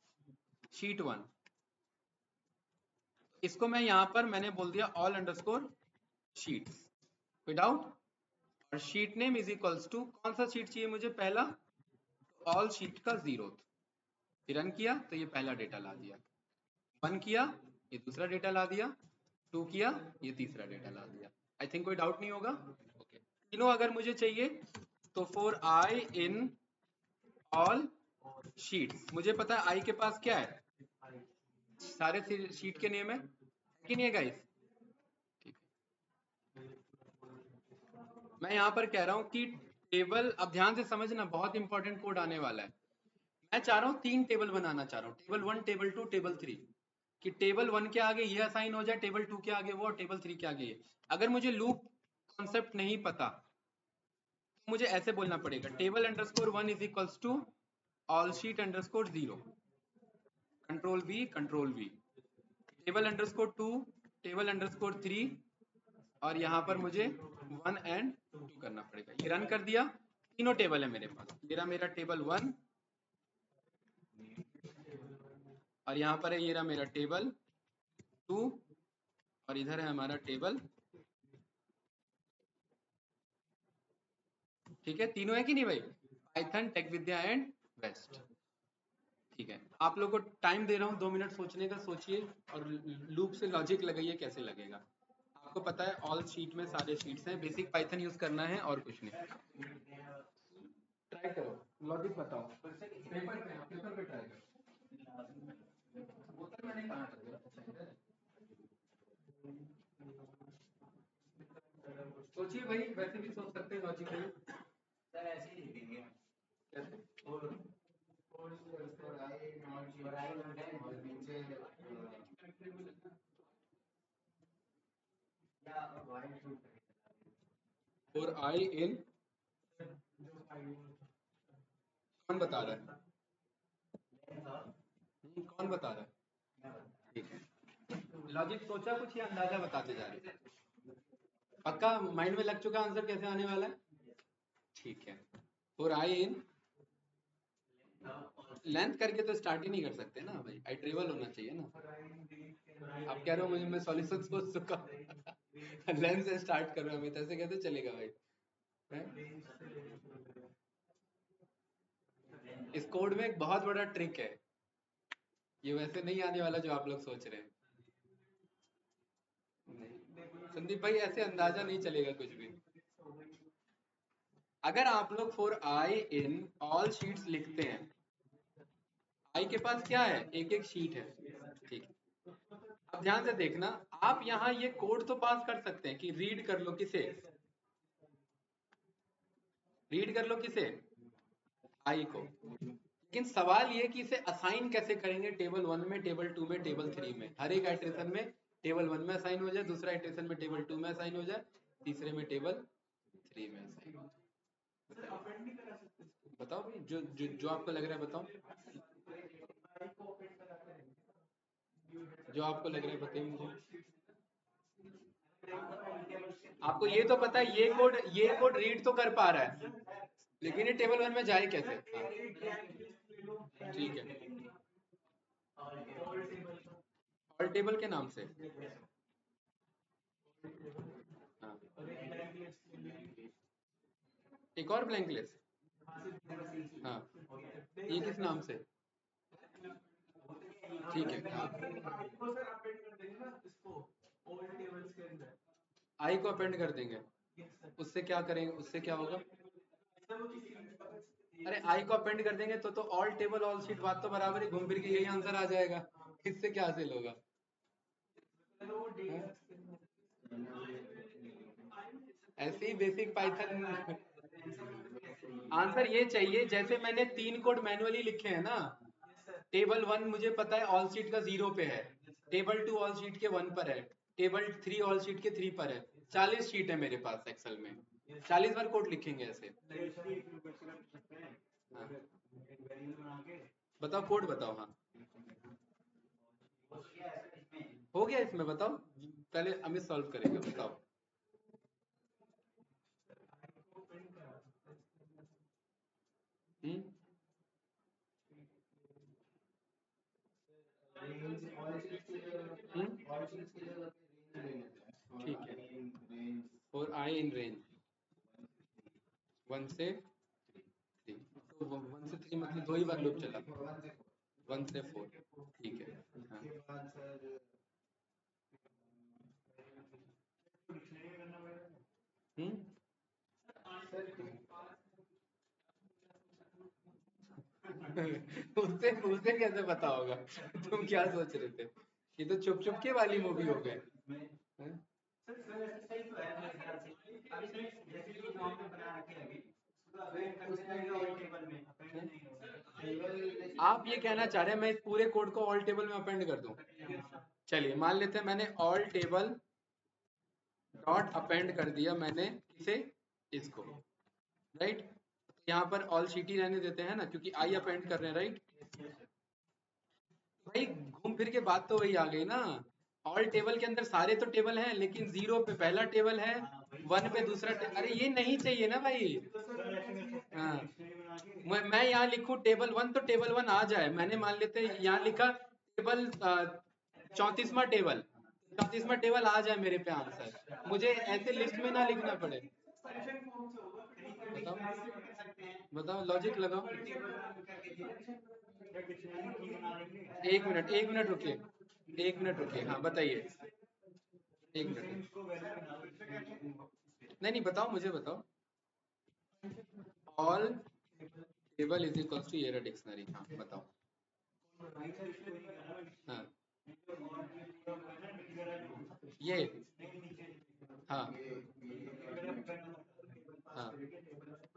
शीट 1, इसको मैं यहाँ पर मैंने बोल दिया ऑल अंडरस्कोर शीट्स, विदाउट, और sheet name is equals to, कौन सा शीट चाहिए मुझे, पहला, ऑल शीट का 0, रन किया तो ये पहला डेटा ला दिया, 1 किया ये दूसरा डेटा ला दिया, 2 किया ये तीसरा डेटा ला दिया। आई थिंक कोई डाउट नहीं होगा। ओके, तीनों अगर मुझे चाहिए तो for I in all sheets, मुझे पता है आई के पास क्या है, सारे शीट के नेम है कि नहीं है गाइस, ठीक है। मैं यहाँ पर कह रहा हूँ कि टेबल, अब ध्यान से समझना, बहुत इंपॉर्टेंट कोड आने वाला है। मैं चाह रहा हूँ 3 टेबल बनाना चाह रहा हूँ, टेबल 1, टेबल 2, टेबल 3, कि टेबल 1 के आगे ये असाइन हो जाए, टेबल 2 के आगे वो, और टेबल 3 के आगे ये। अगर मुझे लूप कॉन्सेप्ट नहीं पता तो मुझे ऐसे बोलना पड़ेगा, table underscore 1 is equals to all sheet underscore 0, control B, control V, table underscore 2, table underscore 3, और यहाँ पर मुझे 1 एंड 2 करना पड़ेगा। ये रन कर दिया, तीनों टेबल है मेरे पास, मेरा टेबल 1, और यहाँ पर है ये रहा मेरा टेबल 2, और इधर है हमारा टेबल, ठीक है, तीनों है कि नहीं भाई, Python, tech Vidya and west, ठीक है। आप लोग को टाइम दे रहा हूँ 2 मिनट सोचने का, सोचिए और लूप से लॉजिक लगाइए कैसे लगेगा। आपको पता है ऑल शीट में सारे शीट्स हैं, बेसिक पाइथन यूज करना है और कुछ नहीं। ट्राई करो, लॉजिक बताओ, पेपर पे ट्राई करो, बोतल मैंने कहाँ रख दिया? सोचिए भाई, वैसे भी सोच सकते हैं लॉजिकली, सर ऐसे ही लिखेंगे कैसे, और आई इन, कौन बता रहा है, कौन बता रहा है, ठीक है, लॉजिक सोचा कुछ या अंदाजा बताते जा रहे हैं, पक्का माइंड में लग चुका आंसर कैसे आने वाला है? ठीक है। फॉर आई इन लेंथ करके तो स्टार्ट ही नहीं कर सकते ना भाई, आई ट्रिवल होना चाहिए ना। आप कह रहे हो मुझे, मैं सॉल्यूशन सोच चुका लेंथ से स्टार्ट कर रहा हूँ, तो ऐसे कैसे चलेगा भाई? हैं? इस कोड में एक बहुत बड़ा ट्रिक है, ये वैसे नहीं आने वाला जो आप लोग सोच रहे हैं। नहीं संदीप भाई, ऐसे अंदाजा नहीं चलेगा कुछ भी। अगर आप लोग for I in all sheets लिखते हैं, आई के पास क्या है, एक एक शीट है, ठीक है। अब ध्यान से देखना, आप यहाँ ये कोड तो पास कर सकते हैं कि रीड कर लो, किसे रीड कर लो, किसे, आई को। लेकिन सवाल ये कि इसे असाइन कैसे करेंगे, टेबल 1 में, टेबल 2 में, टेबल 3 में। हर एक आइट्रेशन में टेबल 1 में असाइन हो जाए, दूसरा आइट्रेशन में टेबल 2 में असाइन हो जाए, तीसरे में टेबल 3 में असाइन हो जाए। बताओ भाई, जो आपको लग रहा है बताओ, जो आपको लग रहा है बताइए मुझे। आपको ये तो पता है ये कोड रीड तो कर पा रहा है, लेकिन ये टेबल 1 में जाए कैसे? हाँ ठीक है, ऑल टेबल के नाम से। हाँ, एक और ब्लैंक लिस्ट। हाँ, ये किस नाम से? ठीक है, हाँ, आई को अपेंड कर देंगे। उससे क्या करेंगे, उससे क्या होगा? अरे आई को अपेंड कर देंगे तो ऑल टेबल ऑल शीट, बात तो बराबर ही, घूम फिर के यही आंसर आ जाएगा। इससे क्या हासिल होगा? हाँ? ऐसे ही बेसिक पाइथन आंसर ये चाहिए, जैसे मैंने 3 कोड मैनुअली लिखे हैं ना। टेबल 1 मुझे पता है ऑल शीट का 0 पे है, टेबल 2 ऑल शीट के 1 पर है, टेबल 3 ऑल शीट के 3 पर है। 40 शीट है मेरे पास एक्सेल में, 40 बार कोड लिखेंगे ऐसे। हाँ। बताओ कोड बताओ। हाँ, हो गया इसमें, बताओ। पहले अमित सॉल्व करेगा, बताओ। हम्म, ठीक है। और आई इन रेंज 1 से 3, तो 1 से 3 मतलब 2 ही बार लूप चला, 1 से 4, ठीक है। हाँ। हम्म उससे उससे कैसे पता होगा? तुम क्या सोच रहे थे? ये तो चुप चुप के वाली मूवी हो गए। हैं? आप ये कहना चाह रहे हैं मैं इस पूरे कोड को ऑल टेबल में अपेंड कर दूं? चलिए मान लेते हैं मैंने ऑल टेबल डॉट अपेंड कर दिया, मैंने किसे, इसको, राइट। यहाँ पर ऑल शीट ही रहने देते हैं ना, क्योंकि आई अपेंड कर रहे हैं, राइट। भाई घूम फिर के बात तो वही आ गई ना, ऑल टेबल के अंदर सारे तो टेबल हैं, लेकिन 0 पे पहला टेबल है, 1 पे दूसरा अरे ये नहीं चाहिए ना भाई। हाँ, मैं यहाँ लिखूं टेबल 1 तो टेबल 1 आ जाए, मैंने मान लेते हैं यहाँ लिखा टेबल 34वां टेबल, 34वां टेबल आ जाए मेरे पे आंसर, मुझे ऐसे लिस्ट में ना लिखना पड़े। बताओ, बताओ लॉजिक लगाओ। एक मिनट रुकिए, एक मिनट रुकिए, हाँ बताइए। एक मिनट, नहीं नहीं बताओ, मुझे बताओ। All table is equals to ये डिक्शनरी, हाँ बताओ। हाँ, ये, हाँ, हाँ,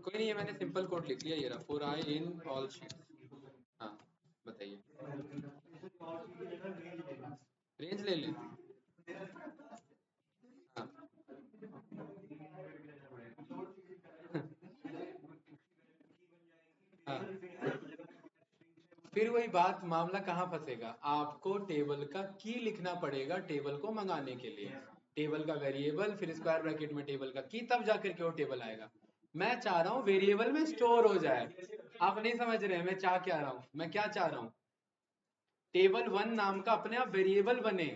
कोई नहीं है, मैंने सिंपल कोड लिख लिया, ये रहा, for I in all sheets. हाँ बताइए, रेंज ले लें। हाँ हाँ, फिर वही बात, मामला कहाँ फंसेगा, आपको टेबल का की लिखना पड़ेगा टेबल को मंगाने के लिए। टेबल का वेरिएबल, फिर स्क्वायर ब्रैकेट में टेबल का की, तब जाकर के वो टेबल आएगा। मैं चाह रहा हूँ वेरिएबल में स्टोर हो जाए। आप नहीं समझ रहे हैं मैं चाह क्या रहा हूँ, मैं क्या चाह रहा हूँ, टेबल 1 नाम का अपने आप वेरिएबल बने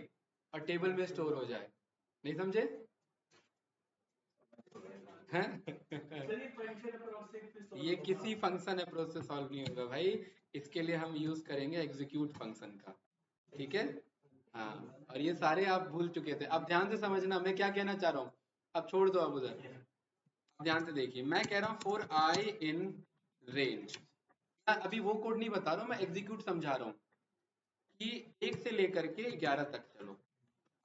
और टेबल में स्टोर हो जाए। नहीं समझे हैं? ये किसी फंक्शन अप्रोच से सॉल्व नहीं होगा भाई, इसके लिए हम यूज करेंगे एग्जीक्यूट फंक्शन का। ठीक है, हाँ। और ये सारे आप भूल चुके थे, अब ध्यान से समझना मैं क्या कहना चाह रहा हूँ। अब छोड़ दो अब उधर, ध्यान से देखिए, मैं कह रहा हूँ फॉर आई इन रेंज। मैं अभी वो कोड नहीं बता रहा हूँ, मैं एग्जीक्यूट समझा रहा हूँ कि 1 से लेकर के 11 तक चलो।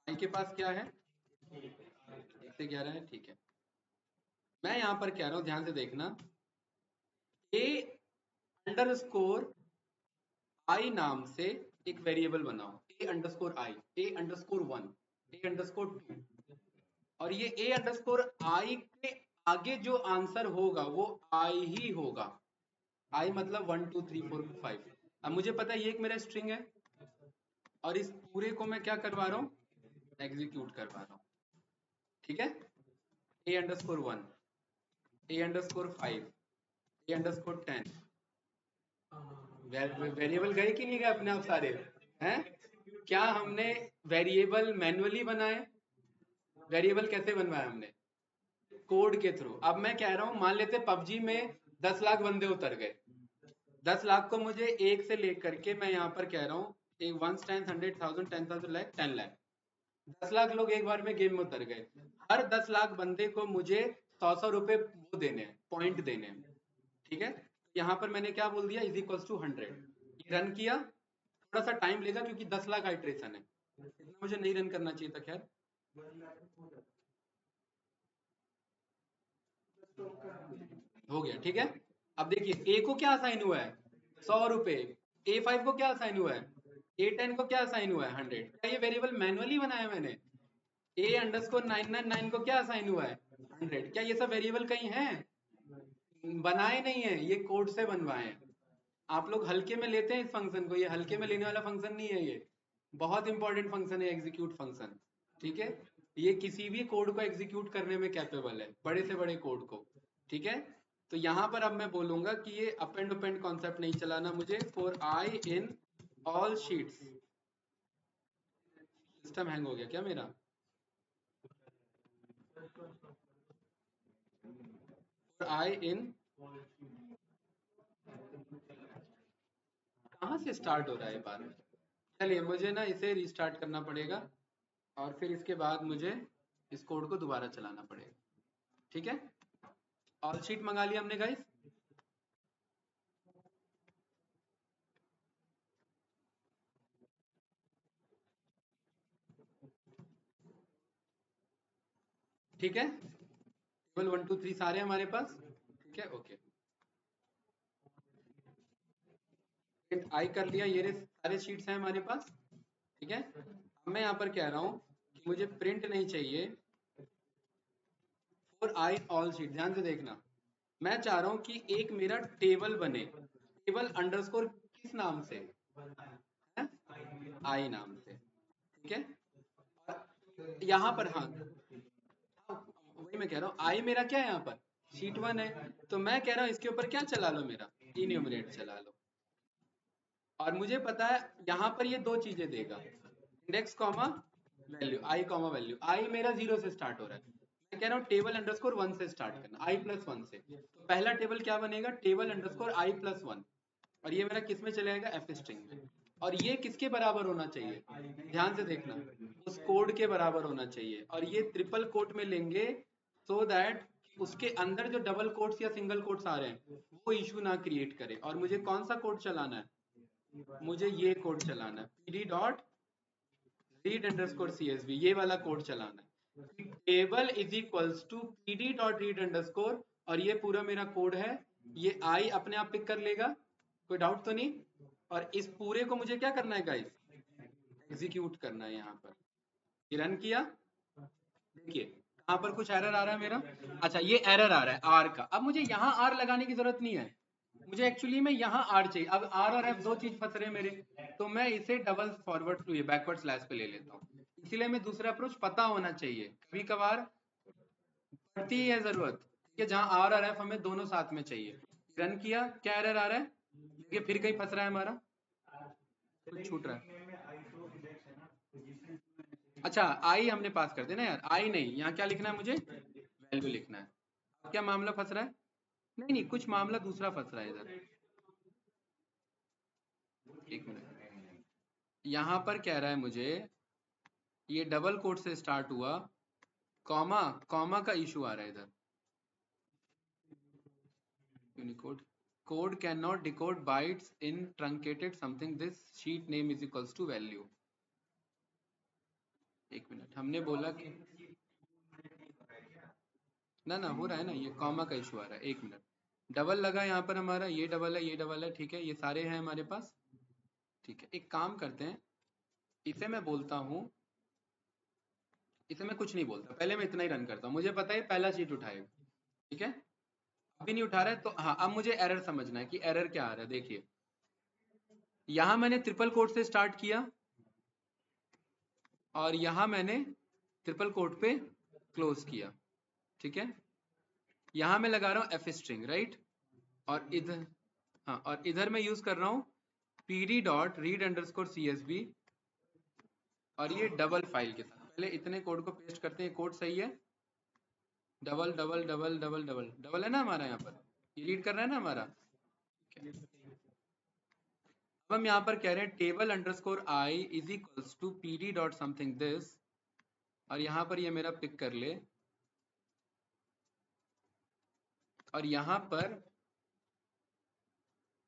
आई के पास क्या है, 1 से 11 है, ठीक है। मैं यहाँ पर कह रहा हूँ, ध्यान से देखना, ए अंडर स्कोर आई नाम से एक वेरिएबल बनाओ, A underscore I, A underscore 1, A underscore 2, और ये ए अंडरस्कोर आई के आगे जो आंसर होगा वो आई ही होगा। आई मतलब 1 2 3 4 5। अब मुझे पता है ये एक मेरा स्ट्रिंग है और इस पूरे को मैं क्या करवा रहा हूँ, एग्जीक्यूट करवा रहा हूँ। ठीक है, A underscore 1, A underscore 5, A underscore 10। Variable गए कि नहीं गए अपने आप सारे हैं? क्या हमने वेरिएबल मैन्युअली बनाए? वेरिएबल कैसे बनवाया हमने, कोड के थ्रू। अब मैं कह रहा हूँ मान लेते पबजी में 10 लाख बंदे उतर गए, 10 लाख को मुझे 1 से लेकर के, मैं यहाँ पर कह रहा हूँ एक 1 टाइम्स 100,000 10,000 लाख 10 लाख, 10 लाख लोग एक बार में गेम में उतर गए। हर 10 लाख बंदे को मुझे 100 रुपए वो देने हैं, पॉइंट देने हैं। ठीक है, यहाँ पर मैंने क्या बोल दिया, इज इक्वल्स टू 100। रन किया, थोड़ा सा टाइम लेगा क्योंकि 10 लाख आइट्रेशन है, इतना मुझे नहीं रन करना चाहिए था। खैर हो गया, ठीक है। अब देखिए ए को क्या असाइन हुआ है, 100 रुपए। A5 को क्या असाइन हुआ है, A10 को क्या असाइन हुआ है, 100। क्या ये वेरिएबल मैनुअली बनाया मैंने? A अंडरस्कोर 999 को क्या असाइन हुआ है, 100। क्या ये सब वेरिएबल कहीं है? बनाए नहीं है, ये कोड से बनवाए हैं। आप लोग हल्के में लेते हैं इस फंक्शन को, ये हल्के में लेने वाला फंक्शन नहीं है, ये बहुत इंपॉर्टेंट फंक्शन है एग्जीक्यूट फंक्शन। ठीक है, ये किसी भी कोड को एग्जीक्यूट करने में कैपेबल है, बड़े से बड़े कोड को। ठीक है, तो यहाँ पर अब मैं बोलूंगा कि ये अपेंड उपेंड कॉन्सेप्ट नहीं चलाना मुझे, for I in all sheets. System hang हो गया क्या मेरा? फॉर आई इन, कहाँ से स्टार्ट हो रहा है बार? चलिए मुझे ना इसे रीस्टार्ट करना पड़ेगा और फिर इसके बाद मुझे इस कोड को दोबारा चलाना पड़ेगा। ठीक है, ऑल शीट मंगा लिया हमने गाइस। ठीक है, टेबल 1 2 3 सारे हमारे पास। ठीक है, ओके, प्रिंट आई कर लिया, ये सारे शीट्स हैं हमारे पास। ठीक है, अब मैं यहाँ पर कह रहा हूँ कि मुझे प्रिंट नहीं चाहिए फॉर आई ऑल शीट। ध्यान से देखना, मैं चाह रहा हूँ कि एक मेरा टेबल बने, टेबल अंडरस्कोर किस नाम से, आई नाम से। ठीक है, यहाँ पर हाँ, वही मैं कह रहा हूँ, आई मेरा क्या है यहाँ पर, शीट 1 है, तो मैं कह रहा हूँ इसके ऊपर क्या चला लो, मेरा इन्यूमरेट चला लो। और मुझे पता है यहाँ पर ये दो चीजें देगा, इंडेक्स कॉमा वैल्यू, आई कॉमा वैल्यू। आई मेरा 0 से स्टार्ट हो रहा है, मैं कह रहा हूँ टेबल अंडरस्कोर 1 से स्टार्ट करना, आई प्लस 1 से। तो पहला टेबल क्या बनेगा, टेबल अंडरस्कोर आई प्लस 1, और ये मेरा किस में चलेगा, एफ स्ट्रिंग में। और ये किसके बराबर होना चाहिए, ध्यान से देखना, उस कोड के बराबर होना चाहिए। और ये ट्रिपल कोट में लेंगे सो दैट उसके अंदर जो डबल कोट्स या सिंगल कोट्स आ रहे हैं वो इशू ना क्रिएट करे। और मुझे कौन सा कोड चलाना है, मुझे ये कोड चलाना है, pd dot read underscore csv, ये वाला कोड चलाना है। Table is equals to pd dot read underscore, और ये पूरा मेरा कोड है, ये आई अपने आप पिक कर लेगा, कोई डाउट तो नहीं। और इस पूरे को मुझे क्या करना है गाइस, एग्जीक्यूट करना है। यहाँ पर ये रन किया, देखिए यहाँ पर कुछ एरर आ रहा है मेरा। अच्छा, ये एरर आ रहा है आर का। अब मुझे यहाँ आर लगाने की जरूरत नहीं है, मुझे एक्चुअली में यहाँ आर चाहिए। अब आर और एफ दो चीज फंस रहे हैं मेरे, तो मैं इसे डबल फॉरवर्ड टू ये बैकवर्ड स्लैश पे ले लेता हूँ। इसीलिए हमें दूसरा अप्रोच पता होना चाहिए, कभी कभार पड़ती ही है जरूरत, ठीक है, जहाँ आर और एफ हमें दोनों साथ में चाहिए। रन किया, क्या एरर आ रहा है, देखिए फिर कहीं फंस रहा है हमारा, कुछ छूट रहा है। अच्छा आई हमने पास कर दिया ना यार, आई नहीं, यहाँ क्या लिखना है मुझे, वैल्यू लिखना है। अब क्या मामला फंस रहा है, नहीं नहीं कुछ मामला दूसरा फंस रहा है इधर, एक मिनट, यहाँ पर कह रहा है मुझे ये डबल कोट से स्टार्ट हुआ, कॉमा कॉमा का इशू आ रहा है इधर, Unicode code cannot decode bytes in truncated something, this sheet name is equals to value। एक मिनट, हमने बोला कि ना ना हो रहा है ना, ये कॉमा का इशू आ रहा है, एक मिनट, डबल लगा यहाँ पर हमारा, ये डबल है ये डबल है, ठीक है, ये सारे हैं हमारे पास, ठीक है, एक काम करते हैं, इसे मैं बोलता हूँ, इसे मैं कुछ नहीं बोलता, पहले मैं इतना ही रन करता हूँ, मुझे पता है पहला शीट उठाएगा, ठीक है, अभी नहीं उठा रहा है तो हाँ, अब मुझे एरर समझना है कि एरर क्या आ रहा है। देखिए यहाँ मैंने ट्रिपल कोट से स्टार्ट किया और यहाँ मैंने ट्रिपल कोट पे क्लोज किया, ठीक है, यहाँ मैं लगा रहा हूँ एफ स्ट्रिंग राइट, और इधर हाँ, और इधर मैं यूज कर रहा हूँ pd dot read underscore csv, और ये डबल फाइल के साथ, पहले इतने कोड को पेस्ट करते हैं, कोड सही है, double double double double double double है ना हमारा, यहाँ पर ये रीड कर रहा है ना हमारा, अब हम यहाँ पर कह रहे हैं table underscore I is equals to pd dot something this, और यहाँ पर ये मेरा पिक कर ले, और यहाँ पर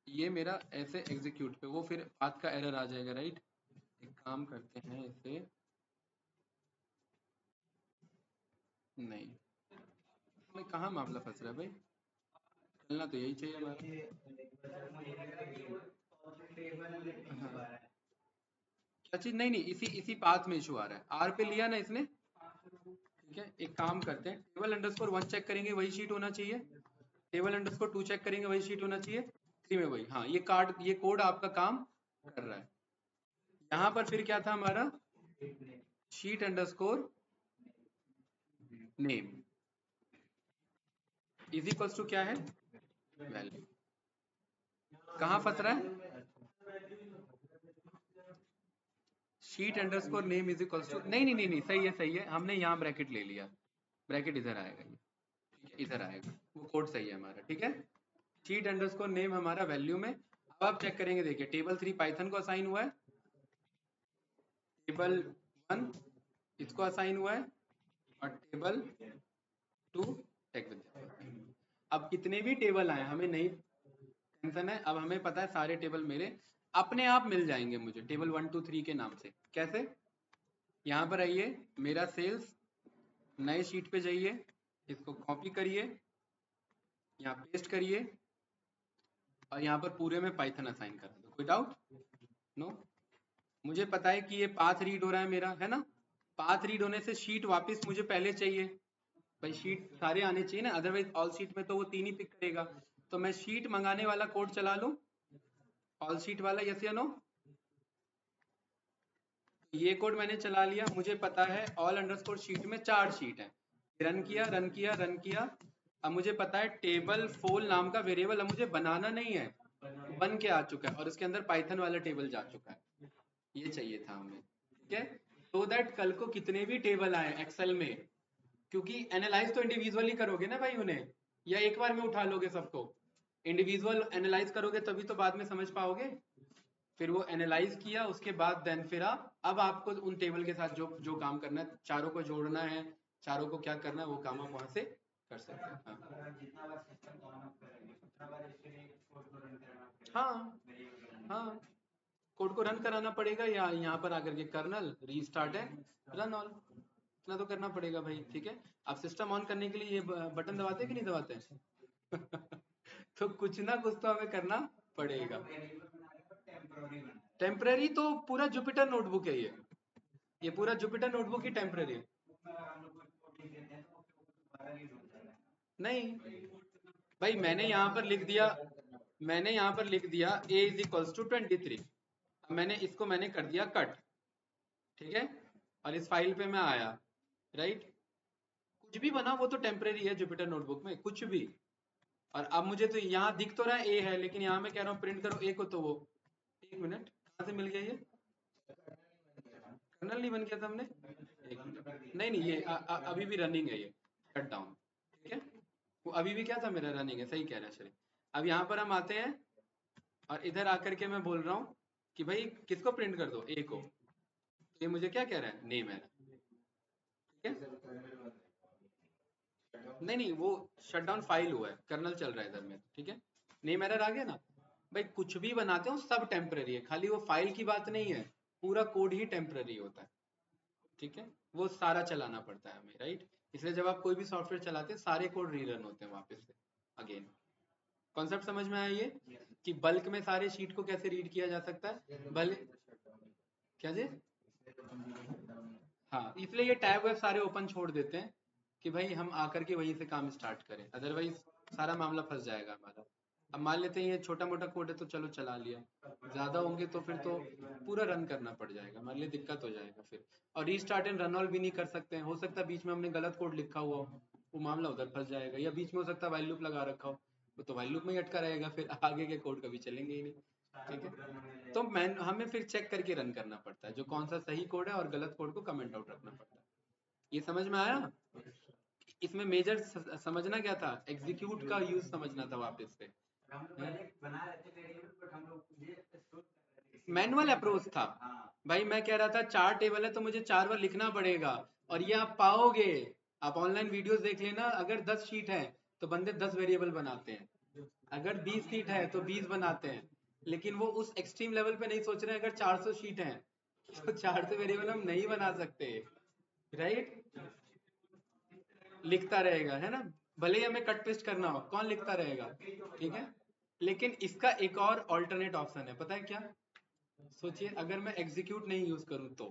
ये मेरा ऐसे एग्जीक्यूट पे, वो फिर पाथ का एरर आ जाएगा राइट, एक काम करते हैं इसे, नहीं मैं कहाँ मामला फंस रहा है भाई, चलना तो यही चाहिए हमारा, हाँ। क्या चीज, नहीं नहीं इसी इसी पाथ में इशू आ रहा है, आर पे लिया ना इसने, ठीक है, एक काम करते हैं, टेबल अंडरस्कोर 1 चेक करेंगे वही शीट होना चाहिए, टेबल अंडरस्कोर 2 चेक करेंगे वही शीट होना चाहिए, 3 में वही, हाँ ये कोड आपका काम कर रहा है। यहाँ पर फिर क्या था हमारा, sheet underscore name is equals to क्या है, वैल्यू, कहाँ फंस रहा है, sheet underscore name is equals to, नहीं नहीं नहीं नहीं सही है, हमने यहाँ ब्रैकेट ले लिया, ब्रैकेट इधर आएगा ये, ठीक है, इधर आएगा, वो कोड सही है हमारा, ठीक है, शीट अंडरस्कोर नेम हमारा वैल्यू में। अब आप चेक करेंगे, देखिए टेबल 3 पाइथन को असाइन हुआ है, टेबल 1 इसको असाइन हुआ है, और टेबल 2 टेक विद, अब कितने भी टेबल आए हमें नहीं टेंशन है, अब हमें पता है सारे टेबल मेरे अपने आप मिल जाएंगे मुझे, टेबल 1 2 3 के नाम से, कैसे, यहाँ पर आइए, मेरा सेल्स नए शीट पे जाइए, इसको कॉपी करिए, यहाँ पेस्ट करिए, और यहाँ पर पूरे में पाइथन असाइन कर दो, कोई डाउट, नो, मुझे पता है कि ये पाथ रीड हो रहा है मेरा, है ना, पाथ रीड होने से शीट वापस मुझे पहले चाहिए, भाई शीट सारे आने चाहिए ना, अदरवाइज ऑल शीट में तो वो 3 ही पिक करेगा, तो मैं शीट मंगाने वाला कोड चला लूं, ऑल शीट वाला, यस या नो, ये कोड मैंने चला लिया, मुझे पता है ऑल अंडरस्कोर शीट में 4 शीट है, रन किया रन किया रन किया, अब मुझे पता है टेबल फोल नाम का वेरिएबल अब मुझे बनाना नहीं है, बन के आ चुका है, और उसके अंदर पाइथन वाला टेबल जा चुका है, ये चाहिए था हमें, ठीक है, तो दैट कल को कितने भी टेबल आए एक्सेल में, क्योंकि एनालाइज तो इंडिविजुअली करोगे ना भाई उन्हें, या एक बार में उठा लोगे सबको, इंडिविजुअल एनालाइज करोगे तभी तो बाद में समझ पाओगे, फिर वो एनालाइज किया उसके बाद देन फिर आप, अब आपको उन टेबल के साथ जो जो काम करना है, चारों को जोड़ना है, चारों को क्या करना है, वो काम आप वहां से कर सकते हैं, हाँ हाँ हाँ, कोड को रन कराना पड़ेगा, या यहाँ पर आकर के कर्नल रीस्टार्ट है रन ऑल, इतना तो करना पड़ेगा भाई, ठीक है, आप सिस्टम ऑन करने के लिए ये बटन दबाते हैं कि नहीं दबाते हैं तो कुछ ना कुछ तो हमें करना पड़ेगा, टेम्पररी तो पूरा जुपिटर नोटबुक है ये पूरा जुपिटर नोटबुक ही टेम्पररी है, नहीं भाई मैंने यहाँ पर लिख दिया a इज इक्वल्स टू 23, मैंने इसको मैंने कर दिया कट, ठीक है, और इस फाइल पे मैं आया, राइट, कुछ भी बना वो तो टेम्परेरी है जुपिटर नोटबुक में, कुछ भी। और अब मुझे तो यहाँ दिख तो रहा है ए है, लेकिन यहाँ मैं कह रहा हूँ प्रिंट करो ए को, तो वो, एक मिनट, कहाँ से मिल गया ये? कर्नल नहीं बन गया था हमने, एक मिनट, नहीं नहीं, ये अभी भी रनिंग है ये, शट डाउन, ठीक है। वो अभी भी क्या था, मेरा रनिंग है, सही कह रहा है श्री। अब यहाँ पर हम आते हैं और इधर आकर के मैं बोल रहा हूँ कि भाई किसको प्रिंट कर दो, ए को। तो ये मुझे क्या कह रहा है, नेम है, ठीक है। नहीं नहीं, वो शट डाउन फाइल हुआ है, कर्नल चल रहा है इधर में, ठीक है। नेम एरर आ गया ना। भाई कुछ भी बनाते हो सब टेम्पररी है, खाली वो फाइल की बात नहीं है, पूरा कोड ही टेम्पररी होता है, ठीक है। वो सारा चलाना पड़ता है हमें, राइट। इसलिए जब आप कोई भी सॉफ्टवेयर चलाते हैं सारे कोड रीरन होते हैं वापस से, अगेन। कॉन्सेप्ट समझ में आया ये, कि बल्क में सारे शीट को कैसे रीड किया जा सकता है, भले, क्या जी, हाँ, इसलिए ये टैब वेब सारे ओपन छोड़ देते हैं कि भाई हम आकर के वहीं से काम स्टार्ट करें, अदरवाइज सारा मामला फंस जाएगा हमारा। अब मान लेते हैं ये छोटा मोटा कोड है तो चलो चला लिया, ज्यादा होंगे तो फिर तो पूरा रन करना पड़ जाएगा, हमारे लिए दिक्कत हो जाएगा फिर। और रीस्टार्ट एंड रन ऑल भी नहीं कर सकते हैं, हो सकता है बीच में हमने गलत कोड लिखा हुआ हो, वो मामला उधर फंस जाएगा, या बीच में हो सकता है वाइल लूप लगा रखा हो, वो तो वाइल लूप में ही अटका रहेगा, फिर आगे के कोड कभी चलेंगे ही नहीं, ठीक है। तो मैं हमें फिर चेक करके रन करना पड़ता है जो कौन सा सही कोड है, और गलत कोड को कमेंट आउट रखना पड़ता है। ये समझ में आया? इसमें मेजर समझना क्या था, एग्जीक्यूट का यूज समझना था वापस से। मैनुअल अप्रोच था भाई, मैं कह रहा था 4 टेबल है तो मुझे 4 बार लिखना पड़ेगा, और ये आप पाओगे, आप ऑनलाइन वीडियोस देख लेना, अगर 10 शीट है तो बंदे 10 वेरिएबल बनाते हैं, अगर 20 शीट है तो 20 बनाते हैं, लेकिन वो उस एक्सट्रीम लेवल पे नहीं सोच रहे हैं, अगर 400 शीट है तो 400 वेरिएबल हम नहीं बना सकते, राइट। लिखता रहेगा, है ना, भले ही हमें कट पेस्ट करना हो, कौन लिखता रहेगा, ठीक है। लेकिन इसका एक और ऑल्टरनेट ऑप्शन है, पता है क्या? सोचिए अगर मैं एग्जीक्यूट नहीं यूज करूं तो,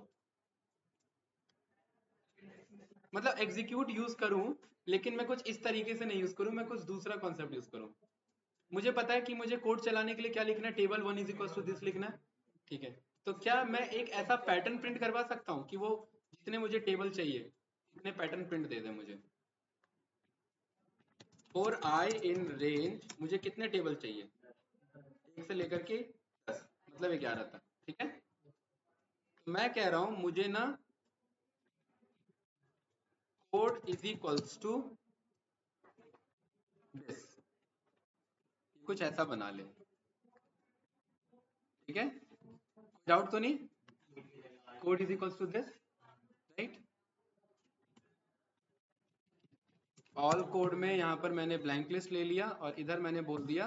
मतलब एग्जीक्यूट यूज करूं लेकिन मैं कुछ इस तरीके से नहीं यूज करूं, मैं कुछ दूसरा कॉन्सेप्ट यूज करूं। मुझे पता है कि मुझे कोड चलाने के लिए क्या लिखना है, table 1 is equal to this लिखना है, ठीक है। तो क्या मैं एक ऐसा पैटर्न प्रिंट करवा सकता हूं कि वो जितने मुझे टेबल चाहिए इतने पैटर्न प्रिंट दे दे मुझे, फॉर आई इन रेंज मुझे कितने टेबल चाहिए, 1 से लेकर के 10, मतलब 11 तक, ठीक है। तो मैं कह रहा हूं मुझे ना code is equals to this, कुछ ऐसा बना ले, ठीक है। डाउट तो नहीं, code is equals to this, right. All code में यहाँ पर मैंने ब्लैंक लिस्ट ले लिया और इधर मैंने बोल दिया,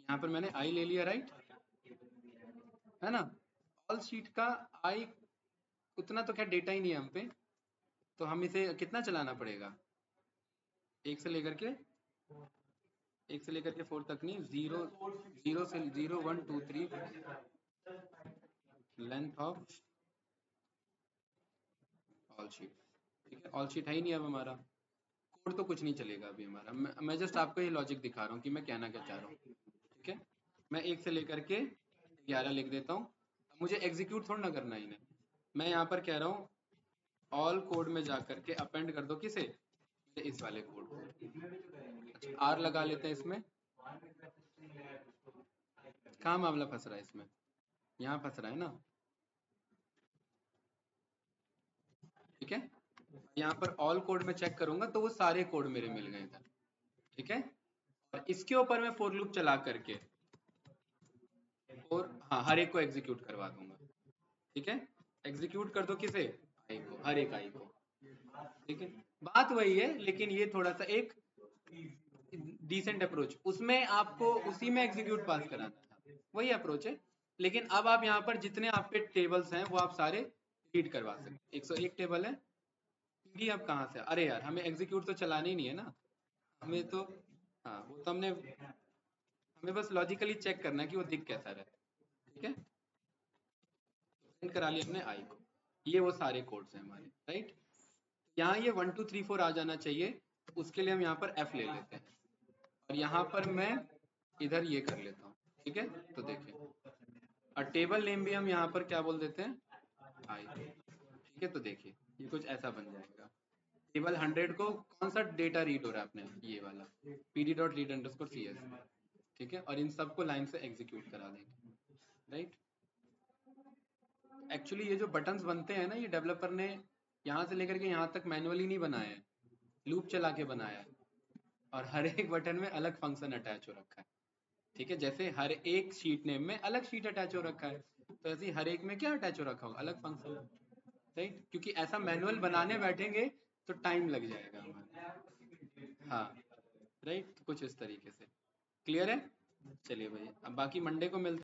यहाँ पर मैंने आई ले लिया, राइट, है ना। ऑल शीट का आई, उतना तो खैर डेटा ही नहीं है हम पे, तो हम इसे कितना चलाना पड़ेगा, एक से लेकर के 4 तक नहीं, जीरो, जीरो से 0 1 2 3 लेंथ ऑफ ऑल शीट, ठीक है। ऑल शीट है ही नहीं अब हमारा, कोड तो कुछ नहीं चलेगा अभी हमारा, मैं जस्ट आपको ये लॉजिक दिखा रहा हूँ कि मैं कहना क्या चाह रहा हूँ, ठीक है। मैं 1 से लेकर के 11 लिख देता हूँ, मुझे एग्जीक्यूट थोड़ा ना करना ही नहीं, मैं यहाँ पर कह रहा हूँ ऑल कोड में जा करके अपेंड कर दो किसे, इस वाले कोड को, अच्छा आर लगा लेते हैं इसमें, कहाँ मामला फंस रहा है इसमें, यहाँ फंस रहा है ना, ठीक है। यहाँ पर ऑल कोड में चेक करूंगा तो वो सारे कोड मेरे मिल गए इधर, ठीक है। और इसके ऊपर मैं फॉर लूप चला करके और हाँ हर एक को एग्जीक्यूट करवा दूंगा, ठीक है। एग्जीक्यूट कर दो किसे, आई को, हर एक आई को, ठीक है। बात वही है, लेकिन ये थोड़ा सा एक डिसेंट अप्रोच, उसमें आपको उसी में एग्जीक्यूट पास कराना था, वही अप्रोच है। लेकिन अब आप यहाँ पर जितने आपके टेबल्स हैं वो आप सारे रीड करवा सकते, 101 टेबल है, पीडी अब कहाँ से, अरे यार हमें एग्जीक्यूट तो चलाना ही नहीं है ना, हमें तो, हाँ वो तो हमने, हमें बस लॉजिकली चेक करना है कि वो दिख कैसा रहा है, ठीक है। सेंड करा लिया हमने आई को, ये वो सारे कोड्स हैं हमारे, राइट। यहाँ ये 1 2 3 4 आ जाना चाहिए, उसके लिए हम यहाँ पर एफ ले लेते हैं, और यहाँ पर मैं इधर ये कर लेता हूँ, ठीक है। तो देखिए और टेबल नेम भी हम यहाँ पर क्या बोल देते हैं, आई। ठीक है, तो देखिए ये कुछ ऐसा बन जाएगा। टेबल 100 को कौन सा डेटा रीड हो रहा है अपने, ये वाला pd.read_cs। ठीक है, और इन सबको लाइन से एग्जीक्यूट करा देंगे, राइट। एक्चुअली ये जो बटन्स बनते हैं ना, ये डेवलपर ने यहाँ से लेकर के यहाँ तक मैनुअली नहीं बनाया है, लूप चला के बनाया है, और हर एक बटन में अलग फंक्शन अटैच हो रखा है। ठीक है, जैसे हर एक शीट नेम में अलग शीट अटैच हो रखा है, तो ऐसे ही हर एक में क्या अटैच हो रखा होगा, अलग फंक्शन, राइट। क्योंकि ऐसा मैनुअल बनाने बैठेंगे तो टाइम लग जाएगा हमारा। हाँ, राइट, कुछ इस तरीके से। क्लियर है? चलिए भाई, अब बाकी मंडे को मिलते हैं।